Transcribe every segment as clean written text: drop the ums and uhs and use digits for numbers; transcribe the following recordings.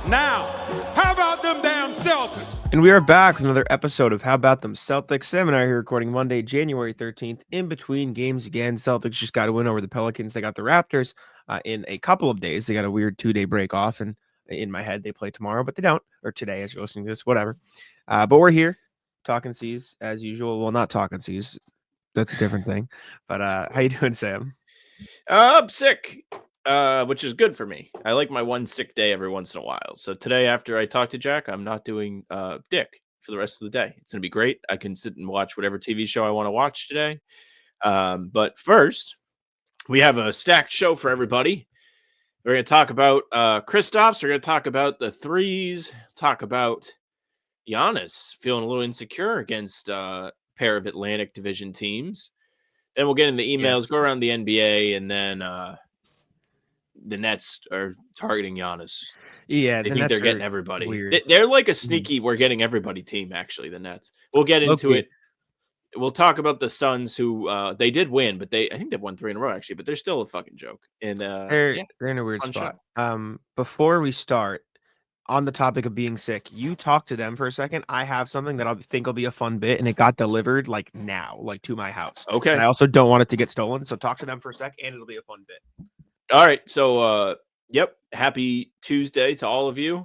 Now, how about them damn Celtics? And we are back with another episode of How About Them Celtics. Sam and I are here recording Monday, January 13th, in between games again. Celtics just got a win over the Pelicans. They got the Raptors in a couple of days. They got a weird 2-day break off, and in my head, they play tomorrow, but they don't, or today as you're listening to this, whatever. But we're here talking C's as usual. Well, not talking C's. That's a different thing. But how you doing, Sam? I'm sick, which is good for me. I like my one sick day every once in a while. So today, after I talk to Jack, I'm not doing Dick for the rest of the day. It's going to be great. I can sit and watch whatever TV show I want to watch today. But first, we have a stacked show for everybody. We're going to talk about Kristaps. We're going to talk about the threes, talk about Giannis feeling a little insecure against a pair of Atlantic Division teams. Then we'll get in the emails, go around the NBA, and then the Nets are targeting Giannis. Yeah, they think they're getting everybody. They're like a sneaky, we're getting everybody team, actually, the Nets. We'll get into it. We'll talk about the Suns, who they did win, but I think they've won 3 in a row, actually, but they're still a fucking joke. And they're in a weird spot. Before we start, on the topic of being sick, you talk to them for a second. I have something that I think will be a fun bit, and it got delivered like now, like to my house. Okay. And I also don't want it to get stolen, so talk to them for a sec, and it'll be a fun bit. All right. So, yep. Happy Tuesday to all of you.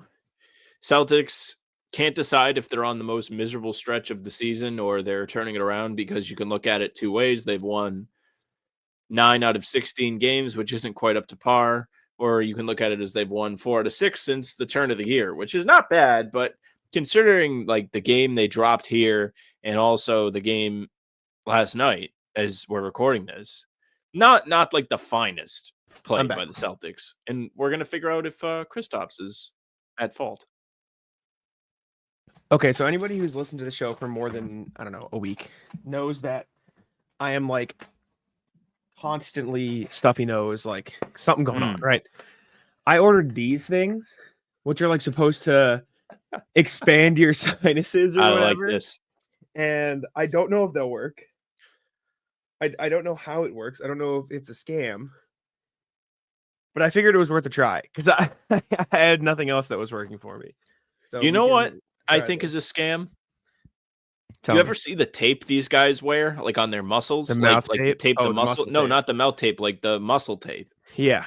Celtics can't decide if they're on the most miserable stretch of the season or they're turning it around, because you can look at it two ways. They've won 9 out of 16 games, which isn't quite up to par. Or you can look at it as they've won 4 out of 6 since the turn of the year, which is not bad. But considering like the game they dropped here and also the game last night, as we're recording this, not like the finest play by the Celtics. And we're going to figure out if Kristaps is at fault. Okay, so anybody who's listened to the show for more than, I don't know, a week knows that I am like constantly stuffy nose, like something going on, right? I ordered these things, which are like supposed to expand your sinuses or whatever. I like this. And I don't know if they'll work. I don't know how it works. I don't know if it's a scam. But I figured it was worth a try because I had nothing else that was working for me. So you know what I think is a scam? You ever see the tape these guys wear, like on their muscles? The mouth tape? Tape the muscle. No, not the mouth tape, like the muscle tape. Yeah.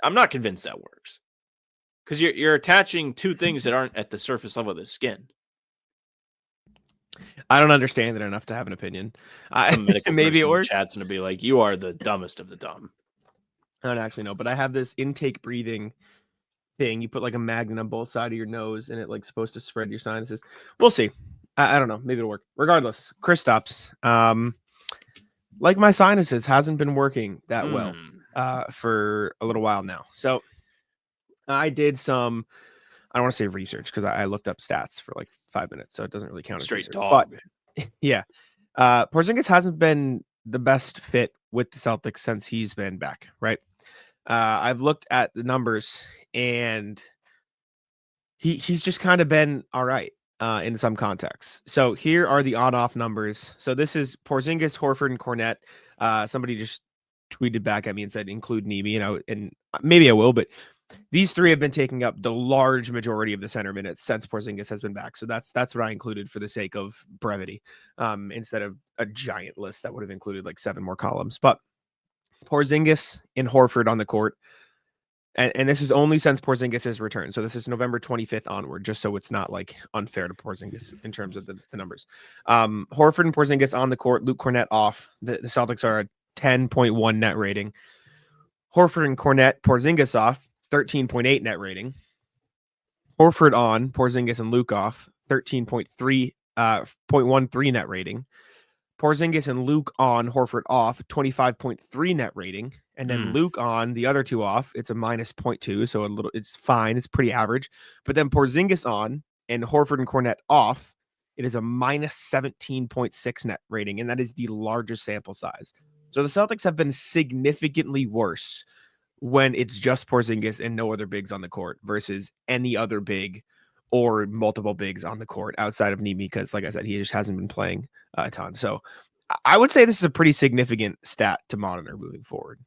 I'm not convinced that works. Because you're attaching two things that aren't at the surface level of the skin. I don't understand it enough to have an opinion. Some medical maybe it works. Chat's gonna be like, you are the dumbest of the dumb. I don't actually know, but I have this intake breathing thing. You put like a magnet on both sides of your nose, and it like supposed to spread your sinuses. We'll see. I don't know. Maybe it'll work. Regardless, Kristaps, like my sinuses, hasn't been working that well for a little while now. So I did some, I don't want to say research because I looked up stats for like 5 minutes, so it doesn't really count as straight research. dog. But yeah, Porzingis hasn't been the best fit with the Celtics since he's been back, right? I've looked at the numbers, and he's just kind of been all right in some contexts. So here are the on-off numbers. So this is Porzingis, Horford, and Cornet. Somebody just tweeted back at me and said include Nemi, and maybe I will, but these three have been taking up the large majority of the center minutes since Porzingis has been back. So that's what I included for the sake of brevity, instead of a giant list that would have included like 7 more columns. But Porzingis and Horford on the court. And this is only since Porzingis' return. So this is November 25th onward, just so it's not like unfair to Porzingis in terms of the numbers. Horford and Porzingis on the court, Luke Cornet off. The Celtics are a 10.1 net rating. Horford and Cornet, Porzingis off, 13.8 net rating. Horford on, Porzingis and Luke off, 13.13 net rating. Porzingis and Luke on, Horford off, 25.3 net rating. And then Luke on, the other two off, it's a minus 0.2, so it's fine, it's pretty average. But then Porzingis on and Horford and Cornet off, it is a minus 17.6 net rating, and that is the largest sample size. So the Celtics have been significantly worse when it's just Porzingis and no other bigs on the court versus any other big or multiple bigs on the court outside of Nemi, because, like I said, he just hasn't been playing a ton. So I would say this is a pretty significant stat to monitor moving forward.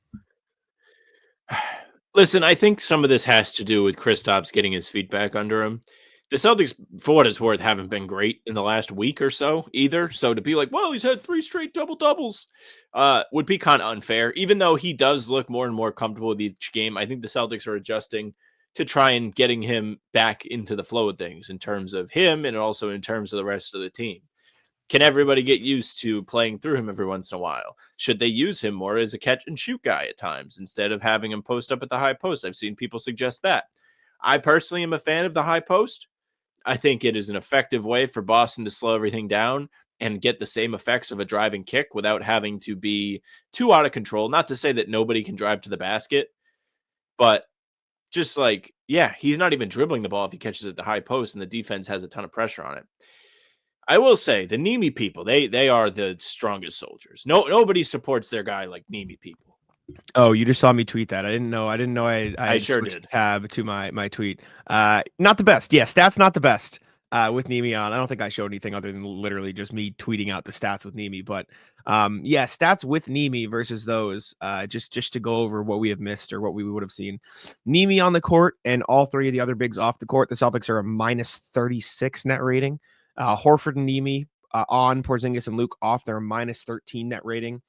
Listen, I think some of this has to do with Kristaps getting his feet back under him. The Celtics, for what it's worth, haven't been great in the last week or so either. So to be like, well, he's had 3 straight double doubles, would be kind of unfair. Even though he does look more and more comfortable with each game, I think the Celtics are adjusting to try and getting him back into the flow of things in terms of him and also in terms of the rest of the team. Can everybody get used to playing through him every once in a while? Should they use him more as a catch and shoot guy at times instead of having him post up at the high post? I've seen people suggest that. I personally am a fan of the high post. I think it is an effective way for Boston to slow everything down and get the same effects of a driving kick without having to be too out of control. Not to say that nobody can drive to the basket, but just like, yeah, he's not even dribbling the ball if he catches it at the high post and the defense has a ton of pressure on it. I will say the Nemi people, they are the strongest soldiers. Nobody supports their guy like Nemi people. Oh, you just saw me tweet that. I didn't know I sure switched did. tab to my tweet. Not the best. Yeah, stats not the best. With Nemi on. I don't think I showed anything other than literally just me tweeting out the stats with Nemi. But yeah, stats with Nemi versus those. Just to go over what we have missed or what we would have seen. Nemi on the court and all three of the other bigs off the court. The Celtics are a -36 net rating. Horford and Nemi on, Porzingis and Luke off. They're a -13 net rating.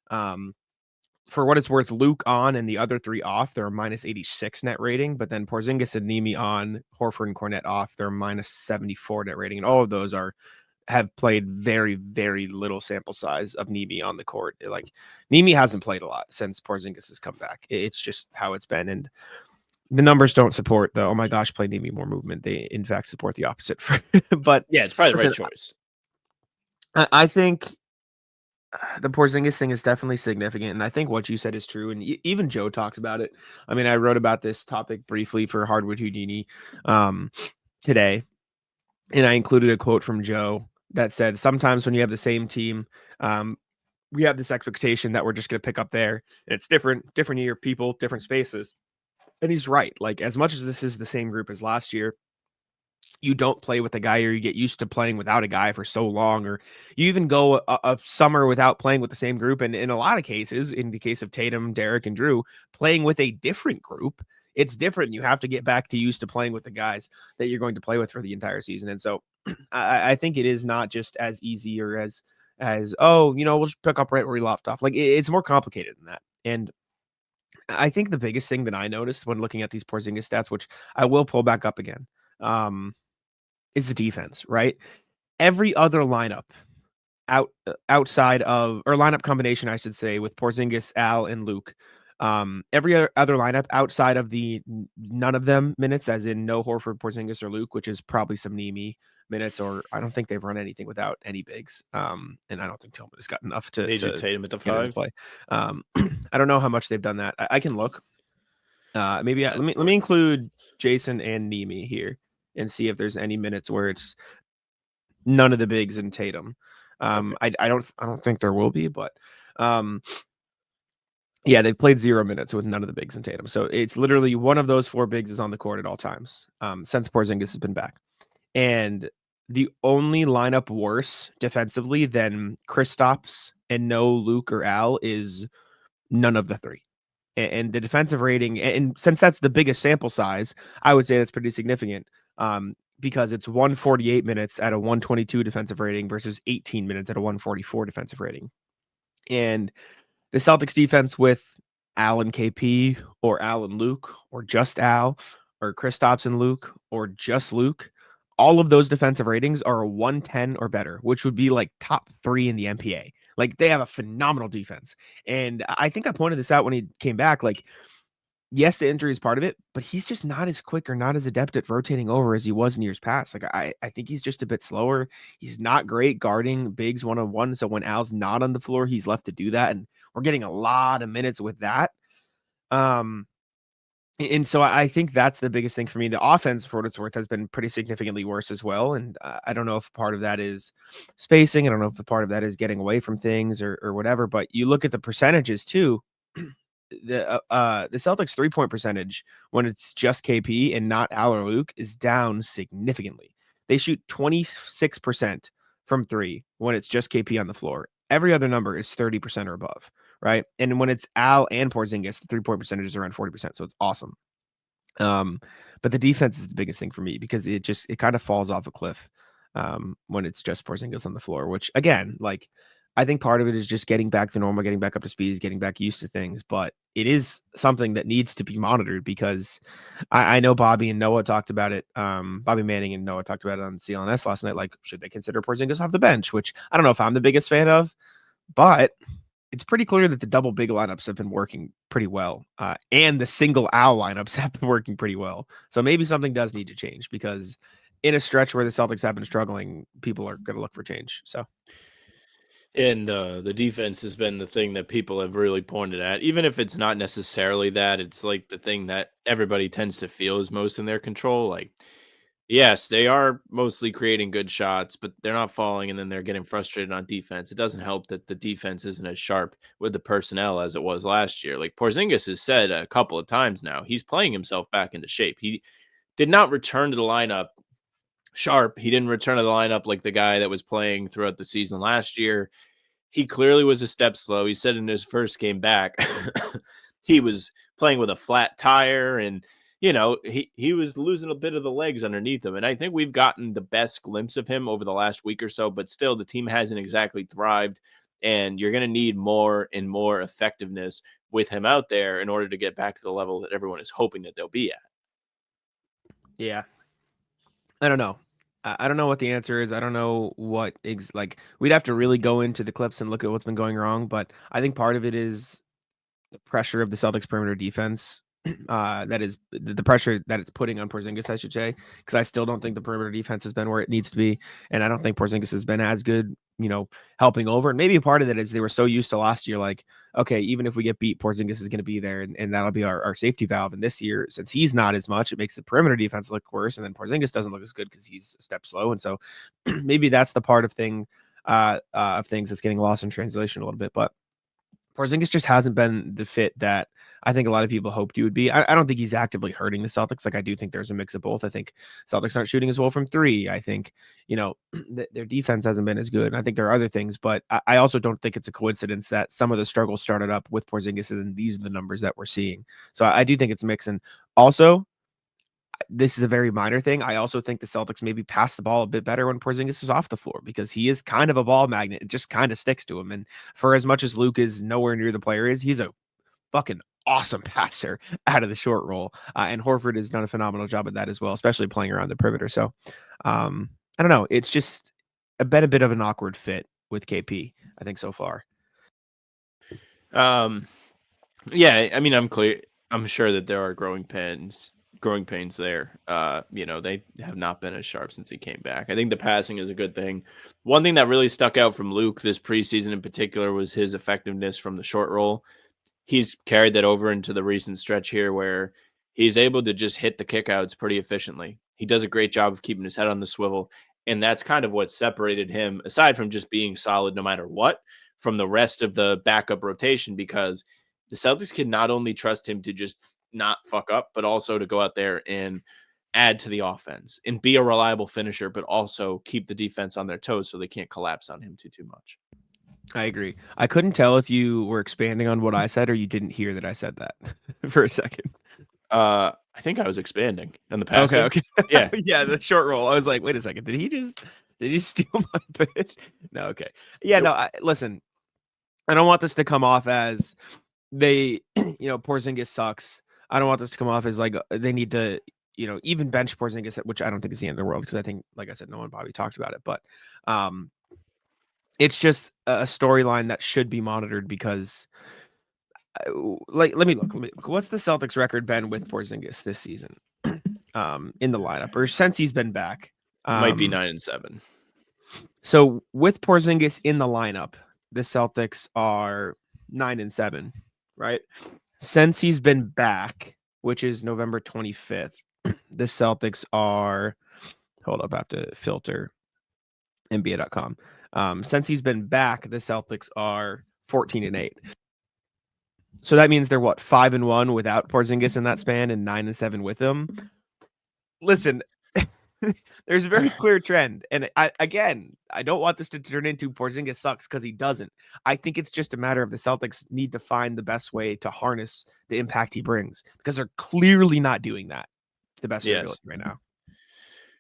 For what it's worth, Luke on and the other three off, they're a -86 net rating. But then Porzingis and Nemi on, Horford and Cornet off, they're a -74 net rating. And all of those have played very, very little sample size of Nemi on the court. Like Nemi hasn't played a lot since Porzingis has come back. It's just how it's been. And the numbers don't support the, oh my gosh, play Nemi more movement. They in fact support the opposite. But Yeah, it's probably the listen, right choice. I think the Porzingis thing is definitely significant, and I think what you said is true. And even Joe talked about it. I mean, I wrote about this topic briefly for Hardwood Houdini today, and I included a quote from Joe that said, "Sometimes when you have the same team, we have this expectation that we're just going to pick up there, and it's different year, people, different spaces." And he's right. Like as much as this is the same group as last year, you don't play with a guy or you get used to playing without a guy for so long, or you even go a summer without playing with the same group. And in a lot of cases, in the case of Tatum, Derek, and Drew, playing with a different group, it's different. You have to get back to used to playing with the guys that you're going to play with for the entire season. And so I think it is not just as easy or as, oh, we'll just pick up right where we left off. Like it's more complicated than that. And I think the biggest thing that I noticed when looking at these Porzingis stats, which I will pull back up again, is the defense, right? Every other lineup outside of, or lineup combination, I should say, with Porzingis, Al, and Luke, every other lineup outside of the none of them minutes, as in no Horford, Porzingis, or Luke, which is probably some Nemi minutes, or I don't think they've run anything without any bigs. And I don't think Tillman has got enough to They do Tatum at the get into 5. play. I don't know how much they've done that. I can look. Maybe let me include Jason and Nemi here and see if there's any minutes where it's none of the bigs and Tatum. Okay. I don't think there will be, but yeah, they've played 0 minutes with none of the bigs and Tatum. So it's literally one of those 4 bigs is on the court at all times since Porzingis has been back. And the only lineup worse defensively than Kristaps and no Luke or Al is none of the 3. And the defensive rating, and since that's the biggest sample size, I would say that's pretty significant because it's 148 minutes at a 122 defensive rating versus 18 minutes at a 144 defensive rating. And the Celtics defense with Al and KP, or Al and Luke, or just Al, or Kristaps and Luke, or just Luke, all of those defensive ratings are a 110 or better, which would be like top 3 in the NBA. Like they have a phenomenal defense. And I think I pointed this out when he came back. Like, yes, the injury is part of it, but he's just not as quick or not as adept at rotating over as he was in years past. Like I think he's just a bit slower. He's not great guarding bigs one-on-one. So when Al's not on the floor, he's left to do that. And we're getting a lot of minutes with that. And so I think that's the biggest thing for me. The offense, for what it's worth, has been pretty significantly worse as well. And I don't know if part of that is spacing. I don't know if the part of that is getting away from things or whatever. But you look at the percentages too. The Celtics 3-point percentage when it's just KP and not Al or Luke is down significantly. They shoot 26% from 3 when it's just KP on the floor. Every other number is 30% or above, right? And when it's Al and Porzingis, the 3-point percentage is around 40%, so it's awesome. But the defense is the biggest thing for me because it kind of falls off a cliff when it's just Porzingis on the floor, which again, like I think part of it is just getting back to normal, getting back up to speed, getting back used to things. But it is something that needs to be monitored because I know Bobby and Noah talked about it. Bobby Manning and Noah talked about it on CLNS last night. Like, should they consider Porzingis off the bench? Which I don't know if I'm the biggest fan of, but it's pretty clear that the double big lineups have been working pretty well. And the single Al lineups have been working pretty well. So maybe something does need to change because in a stretch where the Celtics have been struggling, people are going to look for change. So. And the defense has been the thing that people have really pointed at. Even if it's not necessarily that, it's like the thing that everybody tends to feel is most in their control. Like, yes, they are mostly creating good shots, but they're not falling, and then they're getting frustrated on defense. It doesn't help that the defense isn't as sharp with the personnel as it was last year. Like Porzingis has said a couple of times now, he's playing himself back into shape. He did not return to the lineup sharp. He didn't return to the lineup like the guy that was playing throughout the season last year. He clearly was a step slow. He said in his first game back, he was playing with a flat tire and, he was losing a bit of the legs underneath him. And I think we've gotten the best glimpse of him over the last week or so, but still the team hasn't exactly thrived. And you're going to need more and more effectiveness with him out there in order to get back to the level that everyone is hoping that they'll be at. Yeah. I don't know. I don't know what the answer is. I don't know what we'd have to really go into the clips and look at what's been going wrong. But I think part of it is the pressure of the Celtics perimeter defense. That is the pressure that it's putting on Porzingis, I should say, because I still don't think the perimeter defense has been where it needs to be. And I don't think Porzingis has been as good, helping over. And maybe a part of that is they were so used to last year, like, okay, even if we get beat, Porzingis is going to be there and that'll be our safety valve. And this year, since he's not as much, it makes the perimeter defense look worse. And then Porzingis doesn't look as good because he's a step slow. And so maybe that's the part of things that's getting lost in translation a little bit. But Porzingis just hasn't been the fit that I think a lot of people hoped he would be. I don't think he's actively hurting the Celtics. Like, I do think there's a mix of both. I think Celtics aren't shooting as well from three. I think, their defense hasn't been as good. And I think there are other things, but I also don't think it's a coincidence that some of the struggles started up with Porzingis and these are the numbers that we're seeing. So I do think it's a mix. And also, this is a very minor thing. I also think the Celtics maybe pass the ball a bit better when Porzingis is off the floor because he is kind of a ball magnet. It just kind of sticks to him. And for as much as Luke is nowhere near the player is, he's a fucking awesome passer out of the short roll. And Horford has done a phenomenal job at that as well, especially playing around the perimeter. So I don't know. It's just been a bit of an awkward fit with KP, I think, so far. Yeah, I mean, I'm sure that there are growing pains there. They have not been as sharp since he came back. I think the passing is a good thing. One thing that really stuck out from Luke this preseason in particular was his effectiveness from the short roll. He's carried that over into the recent stretch here where he's able to just hit the kickouts pretty efficiently. He does a great job of keeping his head on the swivel. And that's kind of what separated him, aside from just being solid no matter what, from the rest of the backup rotation, because the Celtics can not only trust him to just not fuck up, but also to go out there and add to the offense and be a reliable finisher, but also keep the defense on their toes so they can't collapse on him too much. I agree. I couldn't tell if you were expanding on what I said or you didn't hear that I said that for a second. I think I was expanding in the past. Okay. Yeah. Yeah, the short roll. I was like, wait a second. Did he steal my bit? No, okay. Yeah, Nope. Listen, I don't want this to come off as Porzingis sucks. I don't want this to come off as like they need to, even bench Porzingis, which I don't think is the end of the world because I think, like I said, no one Bobby talked about it. But it's just a storyline that should be monitored because, let me look. What's the Celtics record been with Porzingis this season in the lineup or since he's been back? Might be 9-7. So with Porzingis in the lineup, the Celtics are 9-7, right? Since he's been back, which is November 25th, the Celtics are, hold up, I have to filter NBA.com. Since he's been back, the Celtics are 14-8. So that means they're 5-1 without Porzingis in that span and 9-7 with him. Listen, There's a very clear trend. And I don't want this to turn into Porzingis sucks because he doesn't. I think it's just a matter of the Celtics need to find the best way to harness the impact he brings because they're clearly not doing that to the best of their ability right now.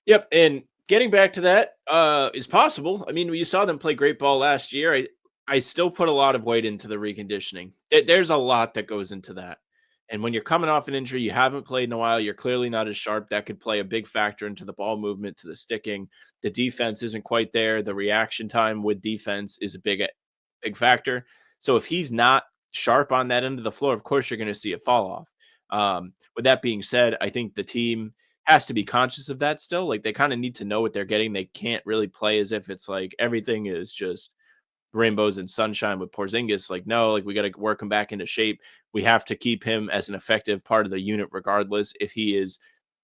Yep. And getting back to that is possible. I mean, you saw them play great ball last year. I still put a lot of weight into the reconditioning. There's a lot that goes into that. And when you're coming off an injury, you haven't played in a while, you're clearly not as sharp. That could play a big factor into the ball movement, to the sticking. The defense isn't quite there. The reaction time with defense is a big factor. So if he's not sharp on that end of the floor, of course you're going to see a fall off. With that being said, I think the team has to be conscious of that still. Like, they kind of need to know what they're getting. They can't really play as if it's like everything is just rainbows and sunshine with Porzingis. Like, no, like, we got to work him back into shape. We have to keep him as an effective part of the unit, regardless if he is,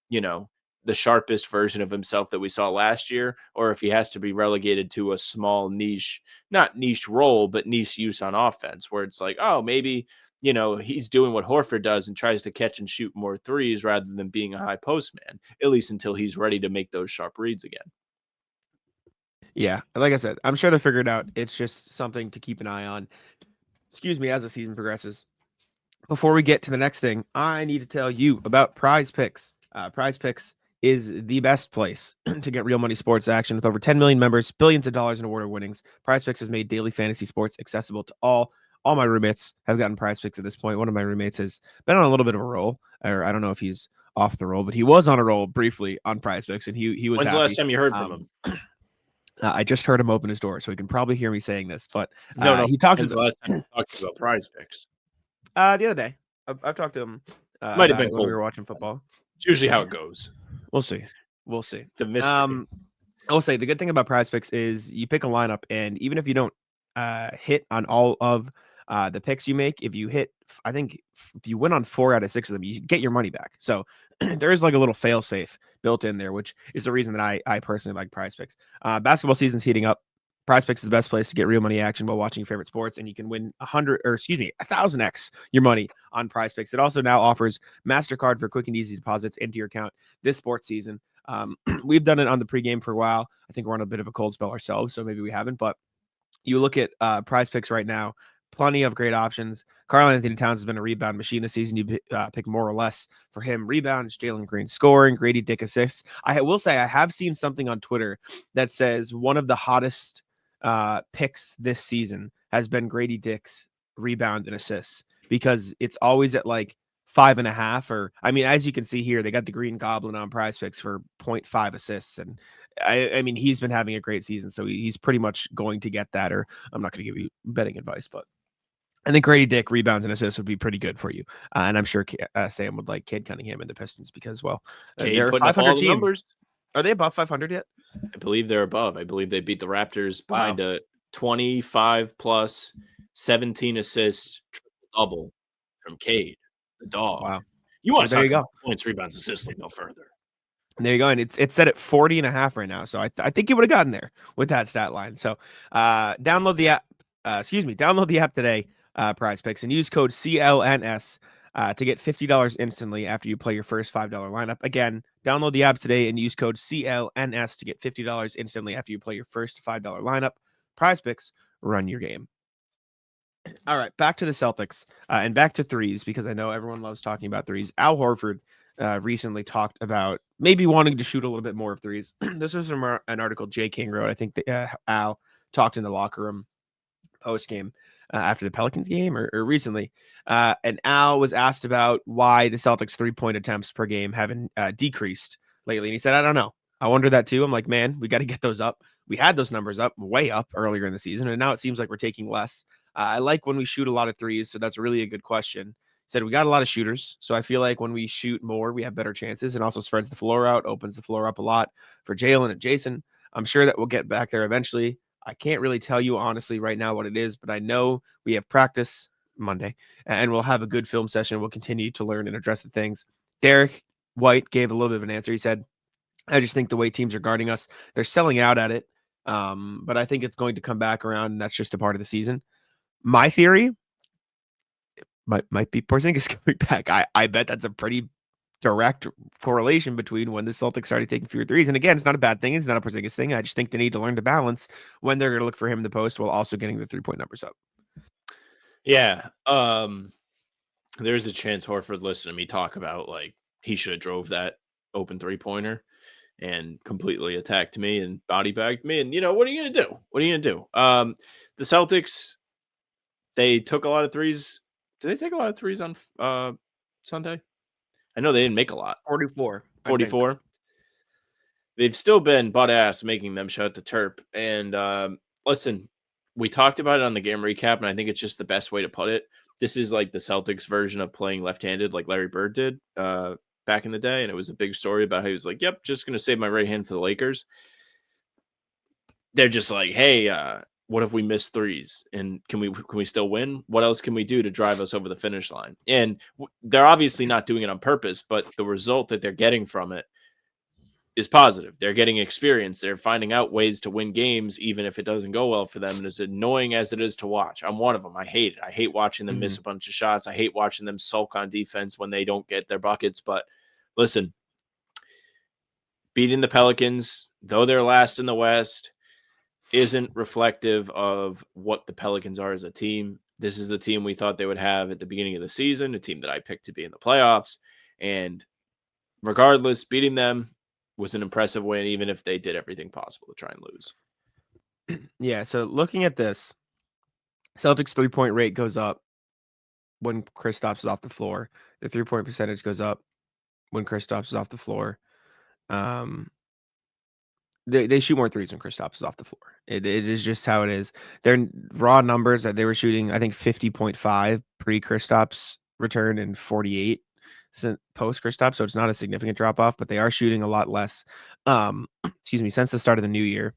the sharpest version of himself that we saw last year, or if he has to be relegated to a small niche, not niche role, but niche use on offense, where it's like, oh, maybe, he's doing what Horford does and tries to catch and shoot more threes rather than being a high post man, at least until he's ready to make those sharp reads again. Yeah, like I said, I'm sure they'll figure it out. It's just something to keep an eye on, as the season progresses. Before we get to the next thing, I need to tell you about PrizePicks. PrizePicks is the best place to get real money sports action. With over 10 million members, billions of dollars in award winnings, PrizePicks has made daily fantasy sports accessible to all. All my roommates have gotten PrizePicks at this point. One of my roommates has been on a little bit of a roll, or I don't know if he's off the roll, but he was on a roll briefly on PrizePicks, and he was When's happy. the last time you heard from him? I just heard him open his door, so he can probably hear me saying this. But no, he talked when's the last time you talked about PrizePicks? The other day. I've talked to him. Might have been when we were watching football. It's usually how it goes. We'll see. It's a mystery. I will say the good thing about PrizePicks is you pick a lineup, and even if you don't hit on all of the picks you make, if you hit, I think if you win on 4 out of 6 of them, you get your money back. So there is like a little fail safe built in there, which is the reason that I personally like PrizePicks. Basketball season's heating up. PrizePicks is the best place to get real money action while watching your favorite sports, and you can win 1,000x your money on PrizePicks. It also now offers MasterCard for quick and easy deposits into your account this sports season. We've done it on the pregame for a while. I think we're on a bit of a cold spell ourselves, so maybe we haven't. But you look at PrizePicks right now, plenty of great options. Karl-Anthony Towns has been a rebound machine this season. You pick more or less for him. Rebounds, Jalen Green scoring, Grady Dick assists. I will say I have seen something on Twitter that says one of the hottest picks this season has been Grady Dick's rebound and assists, because it's always at like 5.5, or I mean, as you can see here, they got the Green Goblin on PrizePicks for 0.5 assists, and I mean, he's been having a great season, so he's pretty much going to get that. Or I'm not going to give you betting advice, but I think Grady Dick rebounds and assists would be pretty good for you, and I'm sure Sam would like Cade Cunningham and the Pistons because, well, they're a 500 team. Numbers. Are they above 500 yet? I believe they're above. I believe they beat the Raptors behind a 25 plus 17 assists triple double from Cade, the dog. Wow. You want to talk about points, rebounds, assists, like no further. There you go. And it's set at 40.5 right now. So I think you would have gotten there with that stat line. So download the app. Download the app today, PrizePicks, and use code CLNS to get $50 instantly after you play your first $5 lineup. Again, download the app today and use code CLNS to get $50 instantly after you play your first $5 lineup. PrizePicks, run your game. All right, back to the Celtics and back to threes, because I know everyone loves talking about threes. Al Horford recently talked about maybe wanting to shoot a little bit more of threes. This was from an article Jay King wrote. I think Al talked in the locker room post game after the Pelicans game or recently. And Al was asked about why the Celtics 3-point attempts per game haven't decreased lately. And he said, I don't know. I wonder that too. I'm like, man, we got to get those up. We had those numbers up, way up earlier in the season, and now it seems like we're taking less. I like when we shoot a lot of threes, so that's really a good question. He said we got a lot of shooters, so I feel like when we shoot more, we have better chances, and also spreads the floor out, opens the floor up a lot for Jalen and Jason. I'm sure that we'll get back there eventually. I can't really tell you honestly right now what it is, but I know we have practice Monday, and we'll have a good film session. We'll continue to learn and address the things. Derek White gave a little bit of an answer. He said, I just think the way teams are guarding us, they're selling out at it. But I think it's going to come back around, and that's just a part of the season. My theory might be Porzingis coming back. I bet that's a pretty direct correlation between when the Celtics started taking fewer threes. And again, it's not a bad thing. It's not a Porzingis thing. I just think they need to learn to balance when they're going to look for him in the post while also getting the 3-point numbers up. Yeah. There's a chance Horford listened to me talk about like he should have drove that open 3-pointer and completely attacked me and body bagged me. And what are you gonna do? What are you gonna do? The Celtics, they took a lot of threes. Did they take a lot of threes on Sunday? I know they didn't make a lot. 44. 44. They've still been butt ass making them shut the Terp. And listen, we talked about it on the game recap, and I think it's just the best way to put it. This is like the Celtics version of playing left-handed like Larry Bird did back in the day. And it was a big story about how he was like, yep, just going to save my right hand for the Lakers. They're just like, hey, what if we miss threes? And can we still win? What else can we do to drive us over the finish line? And they're obviously not doing it on purpose, but the result that they're getting from it is positive. They're getting experience. They're finding out ways to win games, even if it doesn't go well for them. And as annoying as it is to watch, I'm one of them. I hate it. I hate watching them miss a bunch of shots. I hate watching them sulk on defense when they don't get their buckets. But listen, beating the Pelicans, though they're last in the West, isn't reflective of what the Pelicans are as a team. This is the team we thought they would have at the beginning of the season, a team that I picked to be in the playoffs. And regardless, beating them was an impressive win, even if they did everything possible to try and lose. Yeah, so looking at this, Celtics 3-point rate goes up when Kristaps is off the floor. The 3-point percentage goes up when Kristaps is off the floor. They shoot more threes when Kristaps is off the floor. It is just how it is. Their raw numbers that they were shooting, I think 50.5 pre-Kristaps return and 48 post Kristaps, so it's not a significant drop off, but they are shooting a lot less. Since the start of the new year,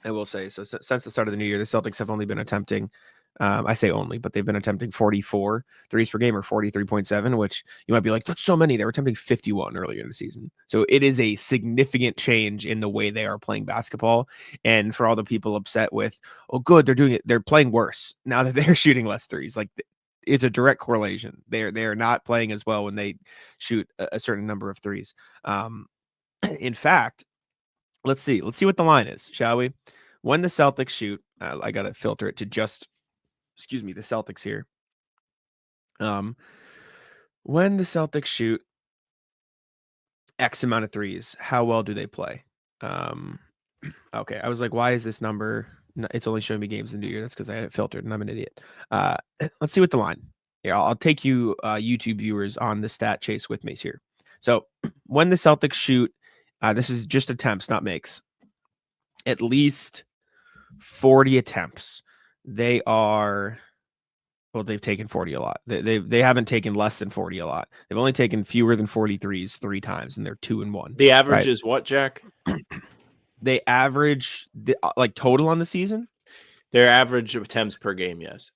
I will say. So since the start of the new year, the Celtics have only been attempting, I say only, but they've been attempting 44 threes per game or 43.7, which you might be like, that's so many. They were attempting 51 earlier in the season. So it is a significant change in the way they are playing basketball. And for all the people upset with, oh, good, they're doing it. They're playing worse now that they're shooting less threes. Like, it's a direct correlation. They are not playing as well when they shoot a certain number of threes. In fact, let's see what the line is, shall we? When the Celtics shoot, I got to filter it to just, the Celtics here. When the Celtics shoot X amount of threes, how well do they play? Okay, I was like, why is this number? It's only showing me games in the new year. That's because I had it filtered and I'm an idiot. Let's see what the line. Here, I'll take you YouTube viewers on the stat chase with me here. So when the Celtics shoot, this is just attempts, not makes, at least 40 attempts. They are, well, they've taken 40 a lot. They haven't taken less than 40 a lot. They've only taken fewer than 43s 3 times, and they're 2-1. The average is what, Jack? They average like total on the season. Their average attempts per game, yes.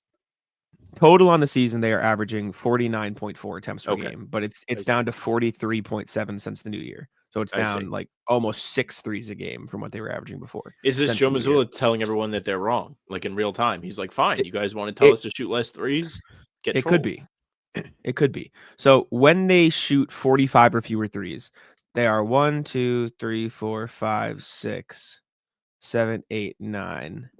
Total on the season, they are averaging 49.4 attempts per game, but it's down to 43.7 since the new year. So it's down like almost 6 threes a game from what they were averaging before. Is this Joe Mazzulla telling everyone that they're wrong, like in real time? He's like, fine, you guys want to tell us to shoot less threes? It could be. It could be. So when they shoot 45 or fewer threes, they are 1, 2, 3, 4, 5, 6, 7, 8, 9.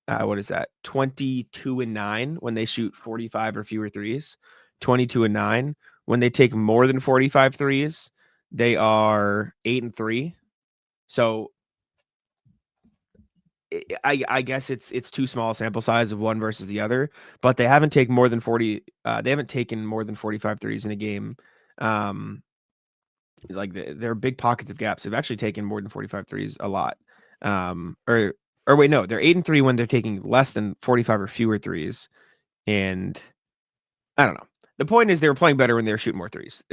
What is that? 22-9 when they shoot 45 or fewer threes. 22-9 when they take more than 45 threes. They are 8-3. So I guess it's too small a sample size of one versus the other, but they haven't taken more than 40. They haven't taken more than 45 threes in a game. Like there are big pockets of gaps. They've actually taken more than 45 threes a lot. Or wait, no, they're 8-3 when they're taking less than 45 or fewer threes. And I don't know. The point is they were playing better when they were shooting more threes.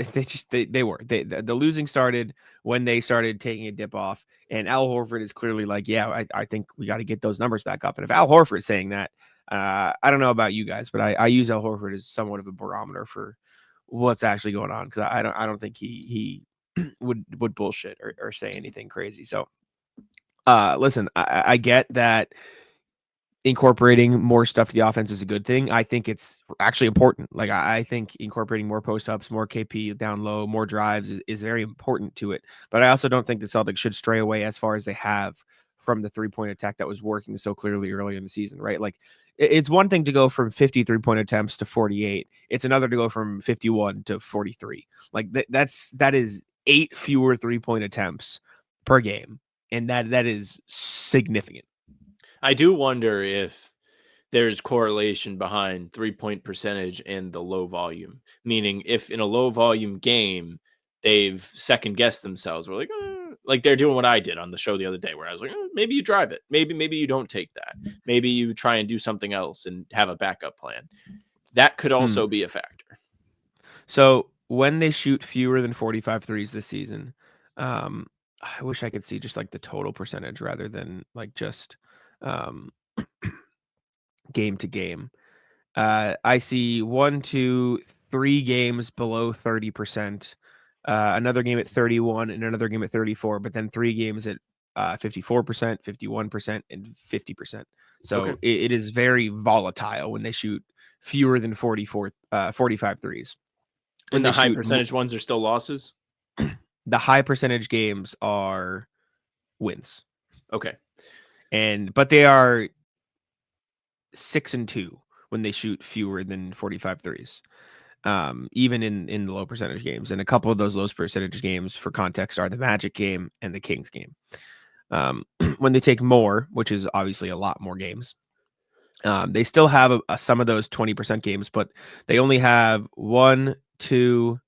They were. The losing started when they started taking a dip off. And Al Horford is clearly like, yeah, I think we got to get those numbers back up. And if Al Horford is saying that, I don't know about you guys, but I use Al Horford as somewhat of a barometer for what's actually going on, because I don't think he would bullshit or say anything crazy. So listen, I get that incorporating more stuff to the offense is a good thing. I think it's actually important. Like I think incorporating more post-ups, more KP down low, more drives is very important to it. But I also don't think the Celtics should stray away as far as they have from the three-point attack that was working so clearly earlier in the season, right? Like it's one thing to go from 50 three-point attempts to 48. It's another to go from 51 to 43. Like that is 8 fewer three-point attempts per game. And that is significant. I do wonder if there's correlation behind 3-point percentage and the low volume. Meaning, if in a low volume game, they've second guessed themselves. We're like they're doing what I did on the show the other day, where I was like, maybe you drive it. Maybe you don't take that. Maybe you try and do something else and have a backup plan. That could also be a factor. So when they shoot fewer than 45 threes this season, I wish I could see just like the total percentage rather than like just game to game. I see 1, 2, 3 games below 30%, another game at 31 and another game at 34, but then 3 games at 54%, 51%, and 50%. So it is very volatile when they shoot fewer than 45 threes. And the high percentage ones are still losses? The high percentage games are wins. Okay. But they are 6-2 when they shoot fewer than 45 threes. Even in the low percentage games. And a couple of those low percentage games, for context, are the Magic game and the Kings game. When they take more, which is obviously a lot more games, they still have some of those 20% games, but they only have 1, 2,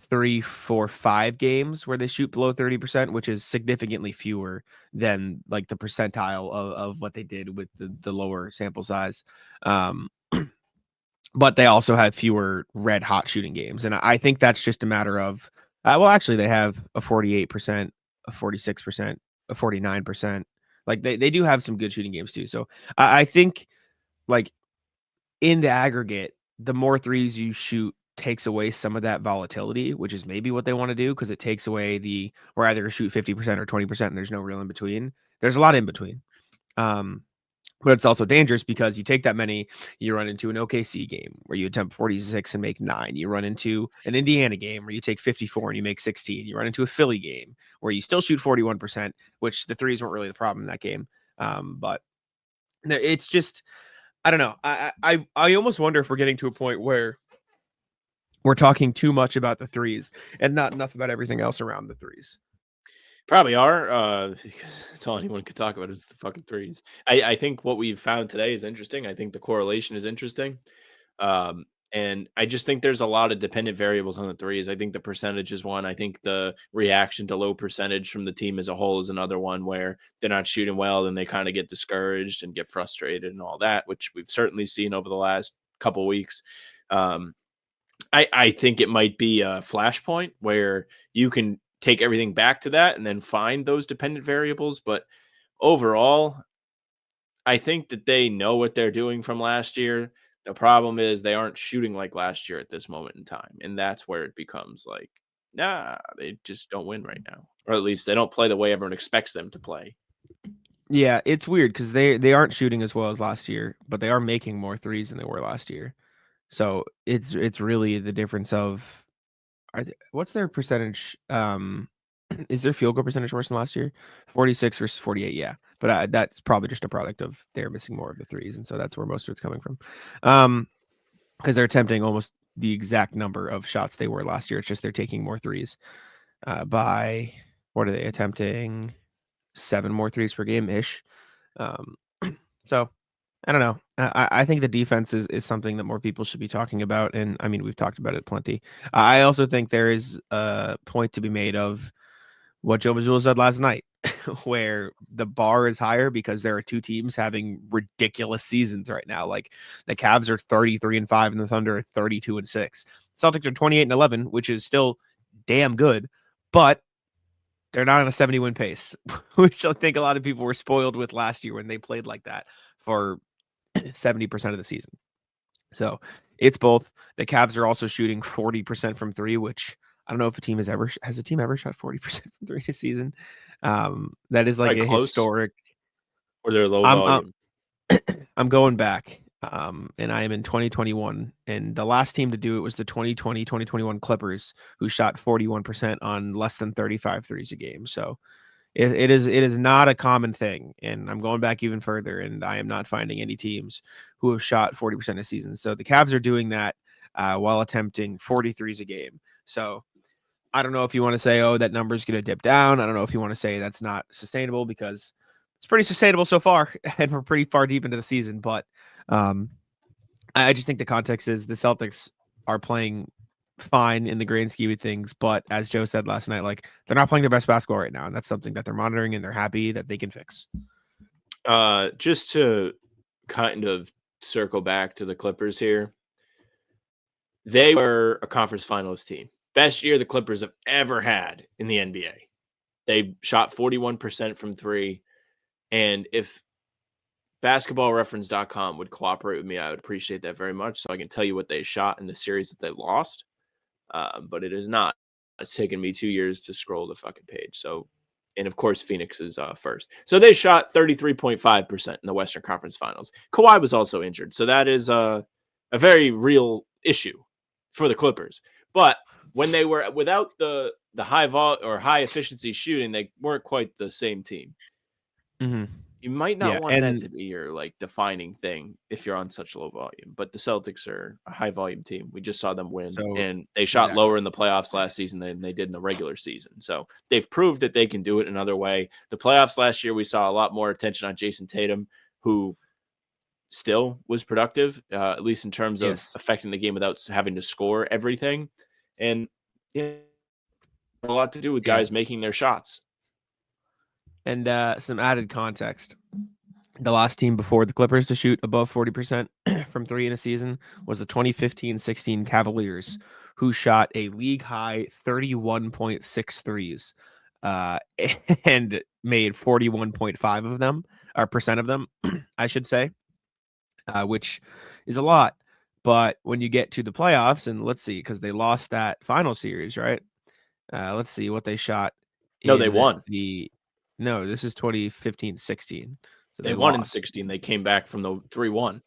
3, 4, 5 games where they shoot below 30%, which is significantly fewer than like the percentile of what they did with the lower sample size. But they also have fewer red hot shooting games. And I think that's just a matter of, well, actually they have a 48%, a 46%, a 49%. Like they do have some good shooting games too. So I think like in the aggregate, the more threes you shoot takes away some of that volatility, which is maybe what they want to do, because it takes away we're either shoot 50% or 20% and there's no real in between. There's a lot in between. But it's also dangerous because you take that many, you run into an OKC game where you attempt 46 and make 9. You run into an Indiana game where you take 54 and you make 16. You run into a Philly game where you still shoot 41%, which the threes weren't really the problem in that game. But it's just, I don't know. I almost wonder if we're getting to a point where we're talking too much about the threes and not enough about everything else around the threes. Probably are, because that's all anyone could talk about is the fucking threes. I think what we've found today is interesting. I think the correlation is interesting. And I just think there's a lot of dependent variables on the threes. I think the percentage is one. I think the reaction to low percentage from the team as a whole is another one, where they're not shooting well and they kind of get discouraged and get frustrated and all that, which we've certainly seen over the last couple of weeks. I think it might be a flashpoint where you can take everything back to that and then find those dependent variables. But overall, I think that they know what they're doing from last year. The problem is they aren't shooting like last year at this moment in time. And that's where it becomes like, they just don't win right now. Or at least they don't play the way everyone expects them to play. Yeah, it's weird because they aren't shooting as well as last year, but they are making more threes than they were last year. So it's really the difference of what's their percentage? Is their field goal percentage worse than last year? 46 versus 48, yeah. But that's probably just a product of they're missing more of the threes, and so that's where most of it's coming from. Because they're attempting almost the exact number of shots they were last year. It's just they're taking more threes. By what are they attempting? 7 more threes per game ish. So I don't know. I think the defense is something that more people should be talking about. And I mean, we've talked about it plenty. I also think there is a point to be made of what Joe Mazzulla said last night, where the bar is higher because there are two teams having ridiculous seasons right now. Like the Cavs are 33-5 and the Thunder are 32-6. Celtics are 28-11, which is still damn good, but they're not on a 70-win pace, which I think a lot of people were spoiled with last year when they played like that for 70% of the season. So it's both. The Cavs are also shooting 40% from 3, which I don't know if a team has a team ever shot 40% from 3 this season. That is like a close, historic, or they're low volume. I'm going back, and I am in 2021, and the last team to do it was the 2020-2021 Clippers, who shot 41% on less than 35 threes a game. So it is not a common thing, and I'm going back even further, and I am not finding any teams who have shot 40% a season. So the Cavs are doing that while attempting 43s a game. So I don't know if you want to say, oh, that number is going to dip down. I don't know if you want to say that's not sustainable, because it's pretty sustainable so far, and we're pretty far deep into the season. But I just think the context is the Celtics are playing fine in the grand scheme of things, but as Joe said last night, like, they're not playing their best basketball right now, and that's something that they're monitoring, and they're happy that they can fix. Just to kind of circle back to the Clippers here, they were a conference finalist team. Best year the Clippers have ever had in the NBA. They shot 41% from three, and if basketballreference.com would cooperate with me, I would appreciate that very much, so I can tell you what they shot in the series that they lost. But it is not. It's taken me 2 years to scroll the fucking page. So, and of course, Phoenix is first. So they shot 33.5% in the Western Conference Finals. Kawhi was also injured, so that is a very real issue for the Clippers. But when they were without the high high efficiency shooting, they weren't quite the same team. Mm-hmm. You might not Yeah, want that and to be your like defining thing if you're on such low volume, but the Celtics are a high volume team. We just saw them win, so and they shot exactly. lower in the playoffs last season than they did in the regular season. So they've proved that they can do it another way. The playoffs last year, we saw a lot more attention on Jason Tatum, who still was productive, at least in terms of Yes, affecting the game without having to score everything. And yeah, a lot to do with yeah, guys making their shots. and some added context. The last team before the Clippers to shoot above 40% from three in a season was the 2015-16 Cavaliers, who shot a league high 31.6 threes, and made 41.5 of them, or percent of them, I should say, which is a lot. But when you get to the playoffs, and let's see, because they lost that final series, right? Let's see what they shot No, they in won. no, this is 2015-16. So They they won in lost. 16. They came back from the 3-1.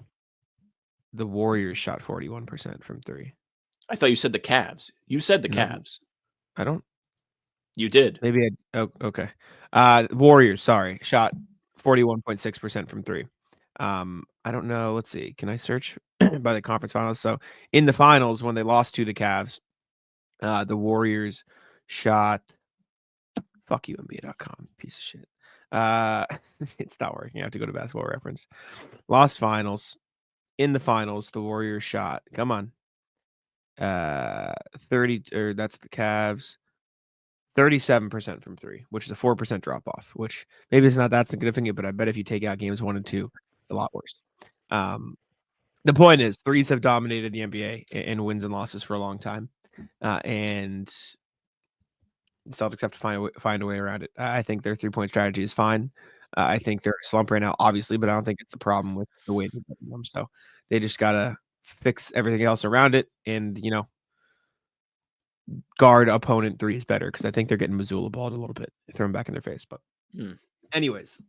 The Warriors shot 41% from three. I thought you said the Cavs. You said the No, Cavs. I don't. You did. Maybe oh, okay. Warriors, sorry, shot 41.6% from three. I don't know. Let's see. Can I search by the conference finals? So in the finals, when they lost to the Cavs, the Warriors shot. Fuck you, NBA.com, piece of shit. It's not working. I have to go to Basketball Reference. Lost finals. In the finals, the Warriors shot. Come on. 30, or that's the Cavs. 37% from three, which is a 4% drop off, which maybe it's not that significant, but I bet if you take out games 1 and 2, it's a lot worse. The point is, threes have dominated the NBA in wins and losses for a long time, and the Celtics have to find a way around it. I think their 3-point strategy is fine. I think they're a slump right now, obviously, but I don't think it's a problem with the way they're getting them. So they just gotta fix everything else around it, and guard opponent threes better, because I think they're getting Missoula balled a little bit, throw them back in their face. But anyways,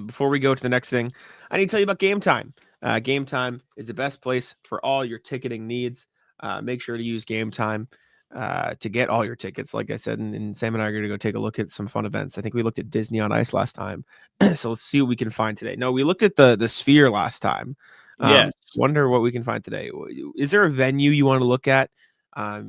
before we go to the next thing, I need to tell you about Gametime. Gametime is the best place for all your ticketing needs. Make sure to use Gametime to get all your tickets. Like I said, and Sam and I are going to go take a look at some fun events. I think we looked at Disney on Ice last time. So let's see what we can find today. No, we looked at the Sphere last time. Yes. Wonder what we can find today. Is there a venue you want to look at?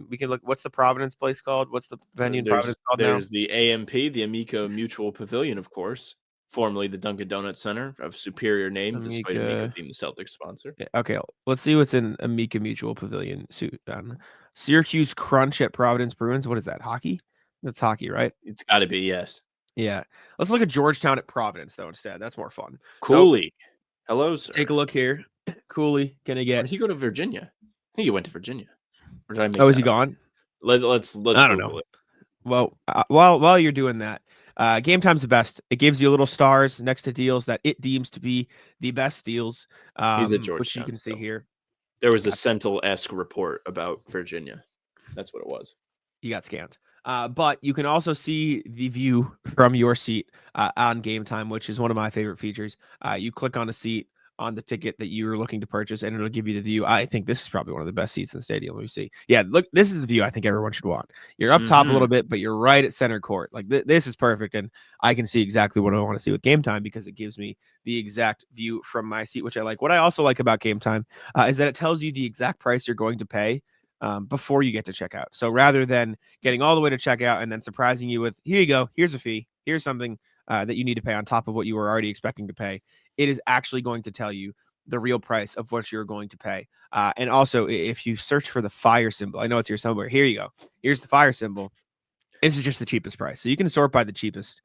We can look. What's the Providence place called? What's the venue in Providence called now? There's the AMP, the Amica Mutual Pavilion, of course, formerly the Dunkin' Donuts Center, of superior name, despite Amica being the Celtics sponsor. Yeah, okay, let's see what's in Amica Mutual Pavilion. Syracuse Crunch at Providence Bruins. What is that? Hockey? That's hockey, right? It's got to be, yes. Yeah. Let's look at Georgetown at Providence, though, instead. That's more fun. Cooley. Hello, sir. Take a look here. Cooley, can I get? Did he go to Virginia? I think he went to Virginia. Or did I make is he that up? gone? Let's I don't Google know. it. Well, while you're doing that, Gametime's the best. It gives you little stars next to deals that it deems to be the best deals. He's at Georgetown, which you can see here. There was a Sentinel-esque report about Virginia. That's what it was. You got scammed. But you can also see the view from your seat on Game Time, which is one of my favorite features. You click on a seat on the ticket that you're looking to purchase, and it'll give you the view. I think this is probably one of the best seats in the stadium. Let me see. Yeah, look, this is the view I think everyone should want. You're up top a little bit, but you're right at center court. Like this is perfect, and I can see exactly what I want to see with Game Time because it gives me the exact view from my seat, which I like. What I also like about Game Time is that it tells you the exact price you're going to pay before you get to checkout. So rather than getting all the way to checkout and then surprising you with, here you go, here's a fee, here's something that you need to pay on top of what you were already expecting to pay, it is actually going to tell you the real price of what you're going to pay. And also, if you search for the fire symbol, I know it's here somewhere. Here you go. Here's the fire symbol. This is just the cheapest price. So you can sort by the cheapest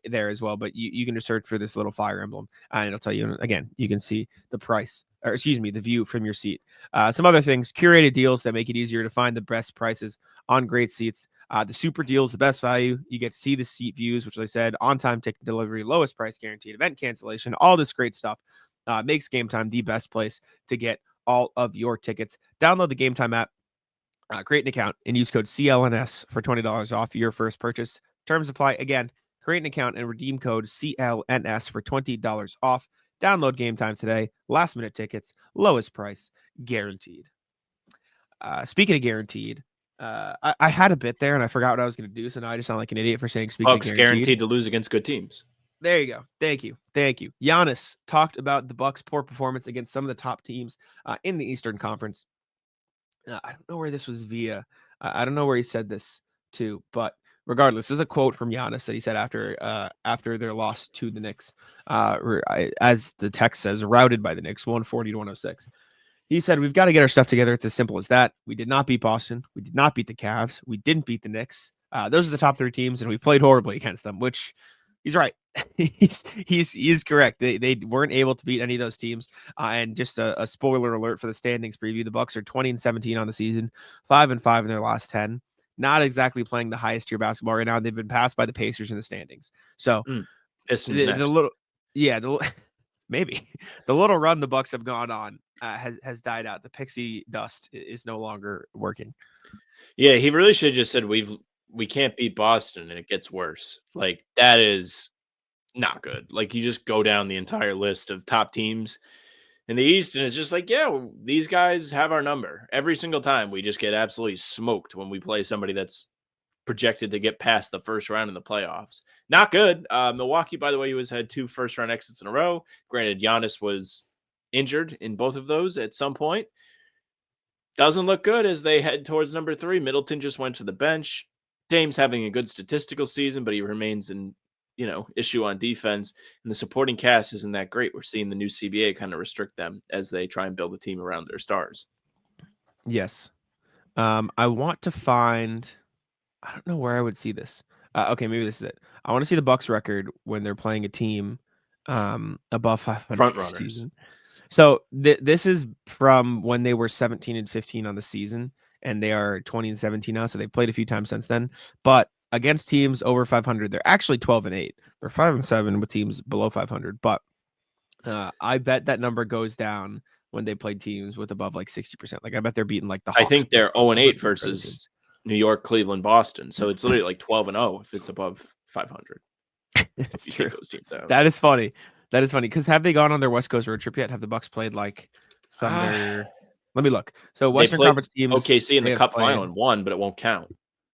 there as well, but you can just search for this little fire emblem and it'll tell you, again, you can see the price, or excuse me, the view from your seat. Some other things, curated deals that make it easier to find the best prices on great seats. The super deals, the best value. You get to see the seat views, which I said, on-time ticket delivery, lowest price guaranteed, event cancellation, all this great stuff makes Game Time the best place to get all of your tickets. Download the Game Time app. Create an account and use code CLNS for $20 off your first purchase. Terms apply. Again, create an account and redeem code CLNS for $20 off. Download Game Time today. Last minute tickets, lowest price, guaranteed. Speaking of guaranteed, I had a bit there and I forgot what I was going to do, so now I just sound like an idiot for saying speaking Bucks of guaranteed. guaranteed to lose against good teams. There you go. Thank you. Giannis talked about the Bucks' poor performance against some of the top teams in the Eastern Conference. I don't know where this was via. I don't know where he said this to, but regardless, this is a quote from Giannis that he said after their loss to the Knicks. As the text says, routed by the Knicks, 140 to 106. He said, "We've got to get our stuff together. It's as simple as that. We did not beat Boston. We did not beat the Cavs. We didn't beat the Knicks. Those are the top 3 teams, and we played horribly against them." Which he's right. he's correct. They weren't able to beat any of those teams. And just a spoiler alert for the standings preview: the Bucks are 20-17 on the season, 5-5 in their last 10. Not exactly playing the highest tier basketball right now. They've been passed by the Pacers in the standings. So Pistons next. Maybe the little run the Bucks have gone on has died out. The pixie dust is no longer working. Yeah, he really should have just said we can't beat Boston and it gets worse. Like, that is not good. Like, you just go down the entire list of top teams in the East and it's just like, yeah, these guys have our number. Every single time we just get absolutely smoked when we play somebody that's projected to get past the first round in the playoffs. Not good. Milwaukee, by the way, had 2 first-round exits in a row. Granted, Giannis was injured in both of those at some point. Doesn't look good as they head towards number 3. Middleton just went to the bench. Dame's having a good statistical season, but he remains an issue on defense. And the supporting cast isn't that great. We're seeing the new CBA kind of restrict them as they try and build a team around their stars. Yes. I want to find... I don't know where I would see this. Okay, maybe this is it. I want to see the Bucks record when they're playing a team above 500 front runners. Season. So this is from when they were 17-15 on the season, and they are 20-17 now. So they've played a few times since then. But against teams over 500, they're actually 12-8. They're 5-7 with teams below 500. But I bet that number goes down when they play teams with above like 60%. Like I bet they're beating like the Hawks. I think they're 0-8 versus New York, Cleveland, Boston. So it's literally like 12-0 if it's above 500. That's true. Those teams out. That is funny. Because have they gone on their West Coast road trip yet? Have the Bucks played like Thunder? Let me look. So Western Conference teams. OKC in the Cup final and won, but it won't count.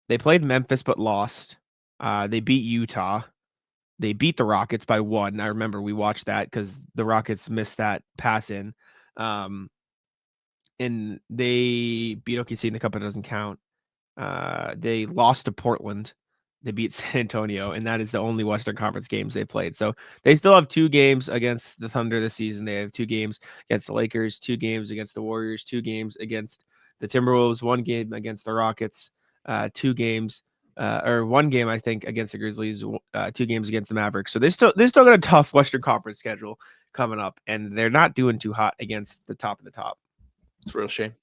They played Memphis but lost. They beat Utah. They beat the Rockets by 1. I remember we watched that because the Rockets missed that pass in. And they beat OKC in the Cup. It doesn't count. They lost to Portland. They beat San Antonio, and that is the only Western Conference games they played. So they still have 2 games against the Thunder this season. They have 2 games against the Lakers, 2 games against the Warriors, 2 games against the Timberwolves, 1 game against the Rockets, 2 games, or 1 game, I think, against the Grizzlies, 2 games against the Mavericks. So they still got a tough Western Conference schedule coming up, and they're not doing too hot against the top of the top. It's a real shame.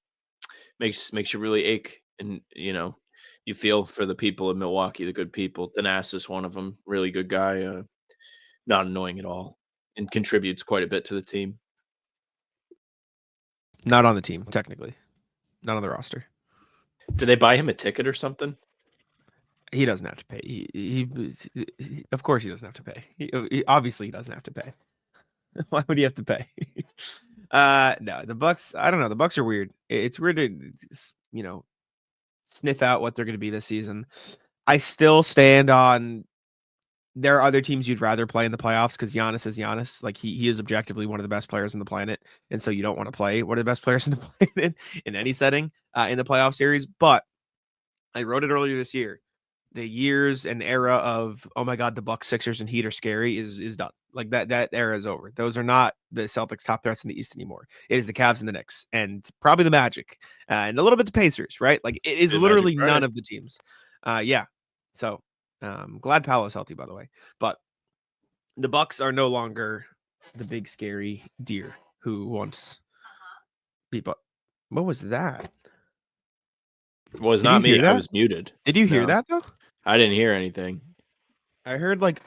Makes you really ache, and you feel for the people of Milwaukee, the good people. Thanasis, one of them, really good guy, not annoying at all, and contributes quite a bit to the team. Not on the team, technically. Not on the roster. Did they buy him a ticket or something? He doesn't have to pay. Of course he doesn't have to pay. Obviously he doesn't have to pay. Why would he have to pay? No, the Bucks. I don't know. The Bucks are weird. It's weird to sniff out what they're going to be this season. I still stand on. There are other teams you'd rather play in the playoffs because Giannis is Giannis. Like he is objectively one of the best players on the planet, and so you don't want to play one of the best players in the planet in any setting in the playoff series. But I wrote it earlier this year. The years and era of, oh my God, the Bucks, Sixers, and Heat are scary is done. Like that era is over. Those are not the Celtics' top threats in the East anymore. It is the Cavs and the Knicks, and probably the Magic, and a little bit the Pacers, right? Like it is literally none of the teams. Yeah. So glad Paolo's healthy, by the way. But the Bucks are no longer the big scary deer who once people. What was that? It was not me. I was muted. Did you hear that though? I didn't hear anything. I heard like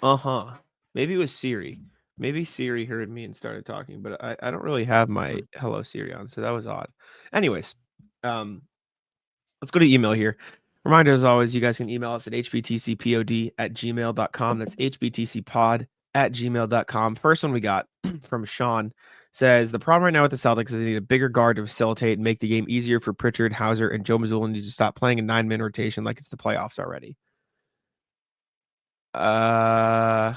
maybe it was Siri. Maybe Siri heard me and started talking, but I don't really have my hello Siri on, so that was odd. Anyways, let's go to email here. Reminder, as always, you guys can email us at hbtcpod@gmail.com. That's hbtcpod@gmail.com. First one we got from Sean says, the problem right now with the Celtics is they need a bigger guard to facilitate and make the game easier for Pritchard, Hauser, and Joe Mazzulla needs to stop playing a 9-man rotation like it's the playoffs already. I